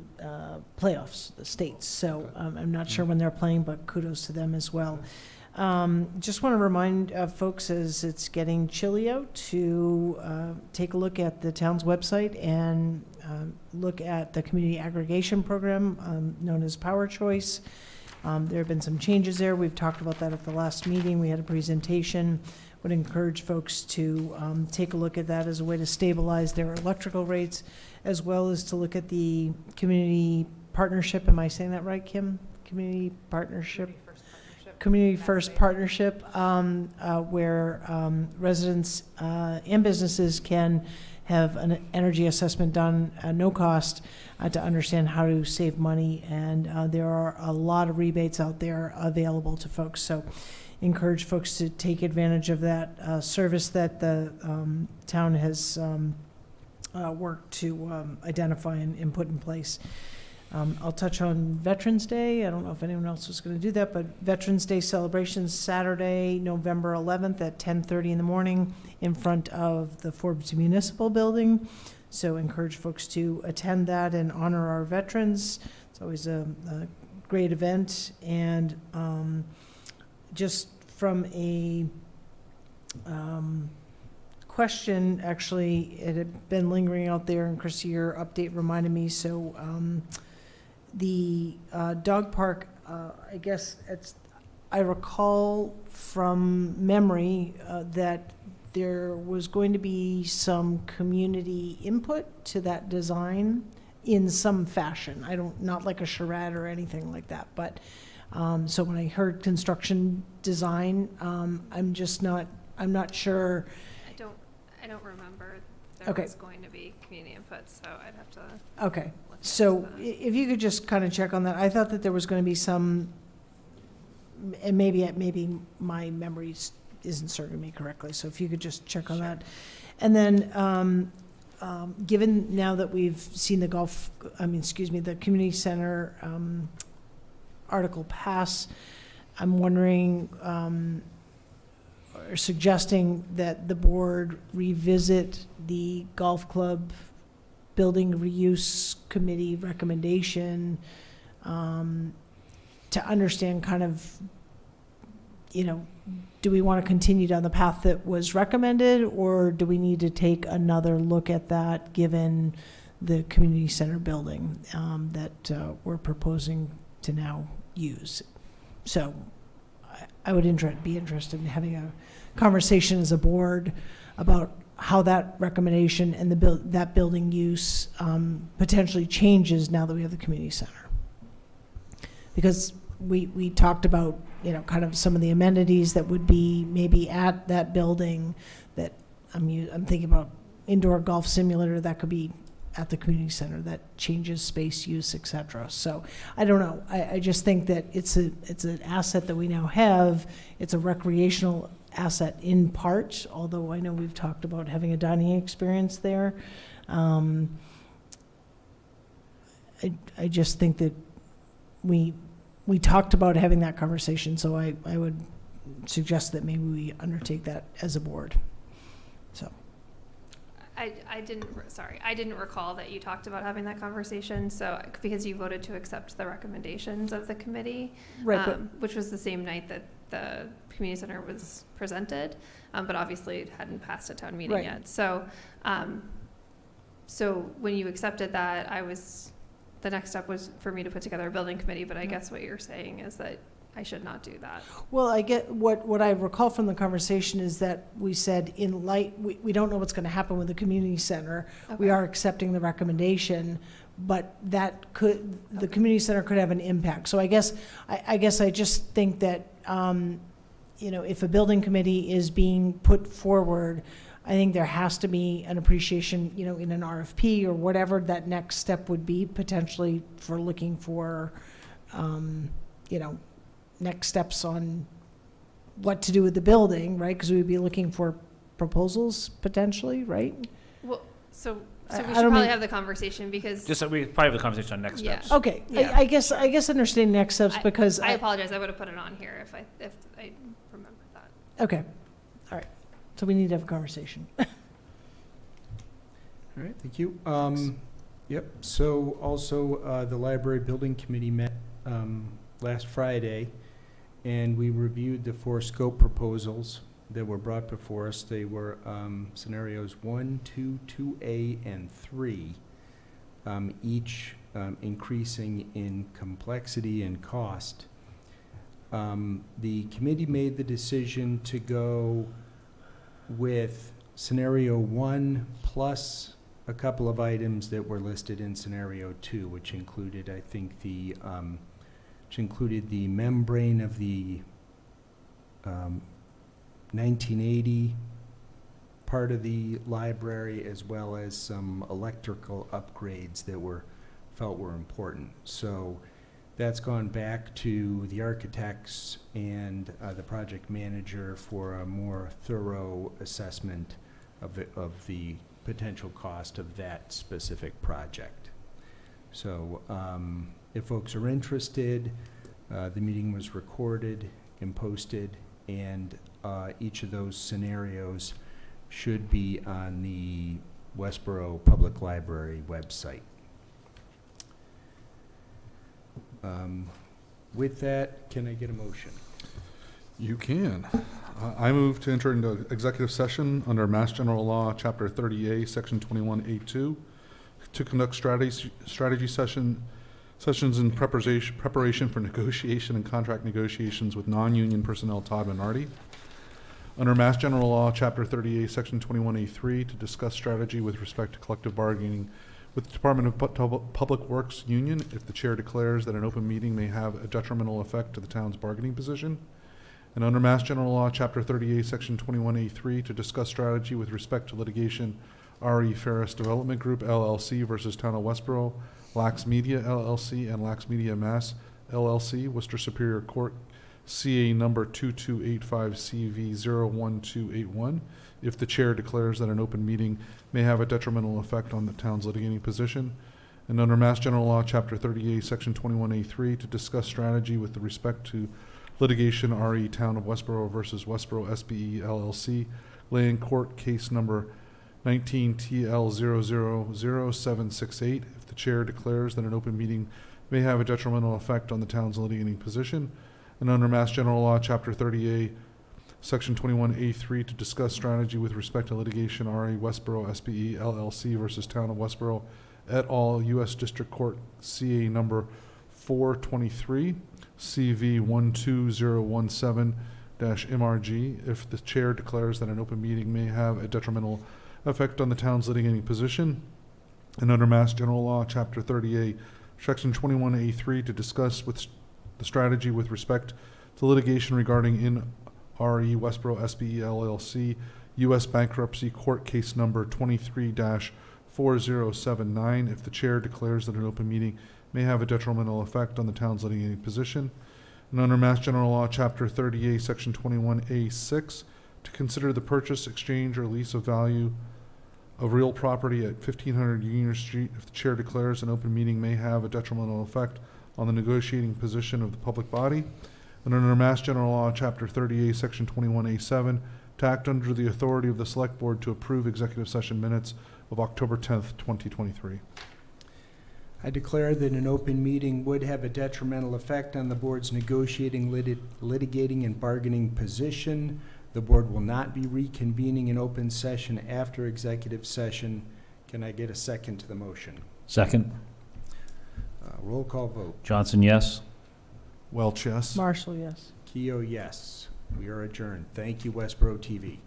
playoffs, the states. So I'm not sure when they're playing, but kudos to them as well. Just want to remind folks, as it's getting chilly out, to take a look at the town's website and look at the community aggregation program known as Power Choice. There have been some changes there. We've talked about that at the last meeting. We had a presentation. Would encourage folks to take a look at that as a way to stabilize their electrical rates, as well as to look at the community partnership. Am I saying that right, Kim? Community partnership? Community First Partnership, where residents and businesses can have an energy assessment done at no cost to understand how to save money. And there are a lot of rebates out there available to folks. So encourage folks to take advantage of that service that the town has worked to identify and put in place. I'll touch on Veterans Day. I don't know if anyone else was going to do that, but Veterans Day celebrations Saturday, November 11th at 10:30 in the morning in front of the Forbes Municipal Building. So encourage folks to attend that and honor our veterans. It's always a great event. And just from a question, actually, it had been lingering out there, and Chrissy, your update reminded me. So the dog park, I guess I recall from memory that there was going to be some community input to that design in some fashion. Not like a charrette or anything like that, but so when I heard construction design, I'm not sure. I don't remember there Okay. was going to be community input, so I'd have to. Okay, look so into that. if you could just kind of check on that. I thought that there was going to be some, and maybe my memory isn't serving me correctly, so if you could just check on that. And then, given now that we've seen the the community center article pass, I'm wondering, or suggesting that the board revisit the golf club building reuse committee recommendation to understand kind of, do we want to continue down the path that was recommended, or do we need to take another look at that given the community center building that we're proposing to now use? So I would be interested in having a conversation as a board about how that recommendation and that building use potentially changes now that we have the community center. Because we talked about, kind of some of the amenities that would be maybe at that building that I'm thinking about indoor golf simulator that could be at the community center that changes space use, et cetera. So I don't know. I just think that it's an asset that we now have. It's a recreational asset in part, although I know we've talked about having a dining experience there. I just think that we talked about having that conversation, so I would suggest that maybe we undertake that as a board. So. I didn't recall that you talked about having that conversation, so, because you voted to accept the recommendations of the committee, Right, which was the same night that the community center was presented, but obviously it hadn't passed a town meeting Right. yet. So, so when you accepted that, the next step was for me to put together a building committee, but I guess what you're saying is that I should not do that. Well, I get what I recall from the conversation is that we said we don't know what's going to happen with the community center. We Okay. are accepting the recommendation, but the community center could have an impact. So I guess I just think that, if a building committee is being put forward, I think there has to be an appreciation, in an RFP or whatever that next step would be potentially for looking for, next steps on what to do with the building, right? Because we would be looking for proposals potentially, right? Well, so I we should don't probably mean- have the conversation, because Just, we probably have a conversation on next Yeah. steps. Okay, Yeah. I guess understanding next steps because I apologize, I would have put it on here if I remembered that. okay, all right. So we need to have a conversation. All right, thank you. Yep, so also, the library building committee met last Friday, and we reviewed the 4 scope proposals that were brought before us. They were scenarios 1, 2, 2A, and 3, each increasing in complexity and cost. The committee made the decision to go with scenario 1 plus a couple of items that were listed in scenario 2, which included, I think, the membrane of the 1980 part of the library, as well as some electrical upgrades that felt were important. So that's gone back to the architects and the project manager for a more thorough assessment of the potential cost of that specific project. So if folks are interested, the meeting was recorded and posted, and each of those scenarios should be on the Westborough Public Library website. With that, can I get a motion? You can. I move to enter into executive session under Mass General Law, Chapter 30A, Section 21A2, to conduct strategy sessions in preparation for negotiation and contract negotiations with non-union personnel Todd Minardi. Under Mass General Law, Chapter 30A, Section 21A3, to discuss strategy with respect to collective bargaining with the Department of Public Works Union if the chair declares that an open meeting may have a detrimental effect to the town's bargaining position. And under Mass General Law, Chapter 38, Section 21A3, to discuss strategy with respect to litigation, R.E. Ferris Development Group, LLC versus Town of Westborough, Lax Media, LLC, and Lax Media Mass, LLC, Worcester Superior Court, CA number 2285CV01281, if the chair declares that an open meeting may have a detrimental effect on the town's litigating position. And under Mass General Law, Chapter 38, Section 21A3, to discuss strategy with respect to litigation, RE Town of Westborough versus Westborough SBE LLC, Land Court Case Number 19TL000768, if the chair declares that an open meeting may have a detrimental effect on the town's litigating position. And under Mass General Law, Chapter 30A, Section 21A3, to discuss strategy with respect to litigation, RE Westborough SBE LLC versus Town of Westborough et al., U.S. District Court, CA number 423, CV12017-MRG, if the chair declares that an open meeting may have a detrimental effect on the town's litigating position. And under Mass General Law, Chapter 38, Section 21A3, to discuss with the strategy with respect to litigation regarding in RE Westborough SBE LLC, U.S. Bankruptcy Court Case Number 23-4079, if the chair declares that an open meeting may have a detrimental effect on the town's litigating position. And under Mass General Law, Chapter 38, Section 21A6, to consider the purchase, exchange, or lease of value of real property at 1500 Union Street, if the chair declares an open meeting may have a detrimental effect on the negotiating position of the public body. And under Mass General Law, Chapter 38, Section 21A7, to act under the authority of the Select Board to approve executive session minutes of October 10th, 2023. I declare that an open meeting would have a detrimental effect on the board's negotiating, litigating, and bargaining position. The board will not be reconvening in open session after executive session. Can I get a second to the motion? Second. Roll call vote. Johnson, yes. Welch, yes. Marshall, yes. Keough, yes. We are adjourned. Thank you, Westborough TV.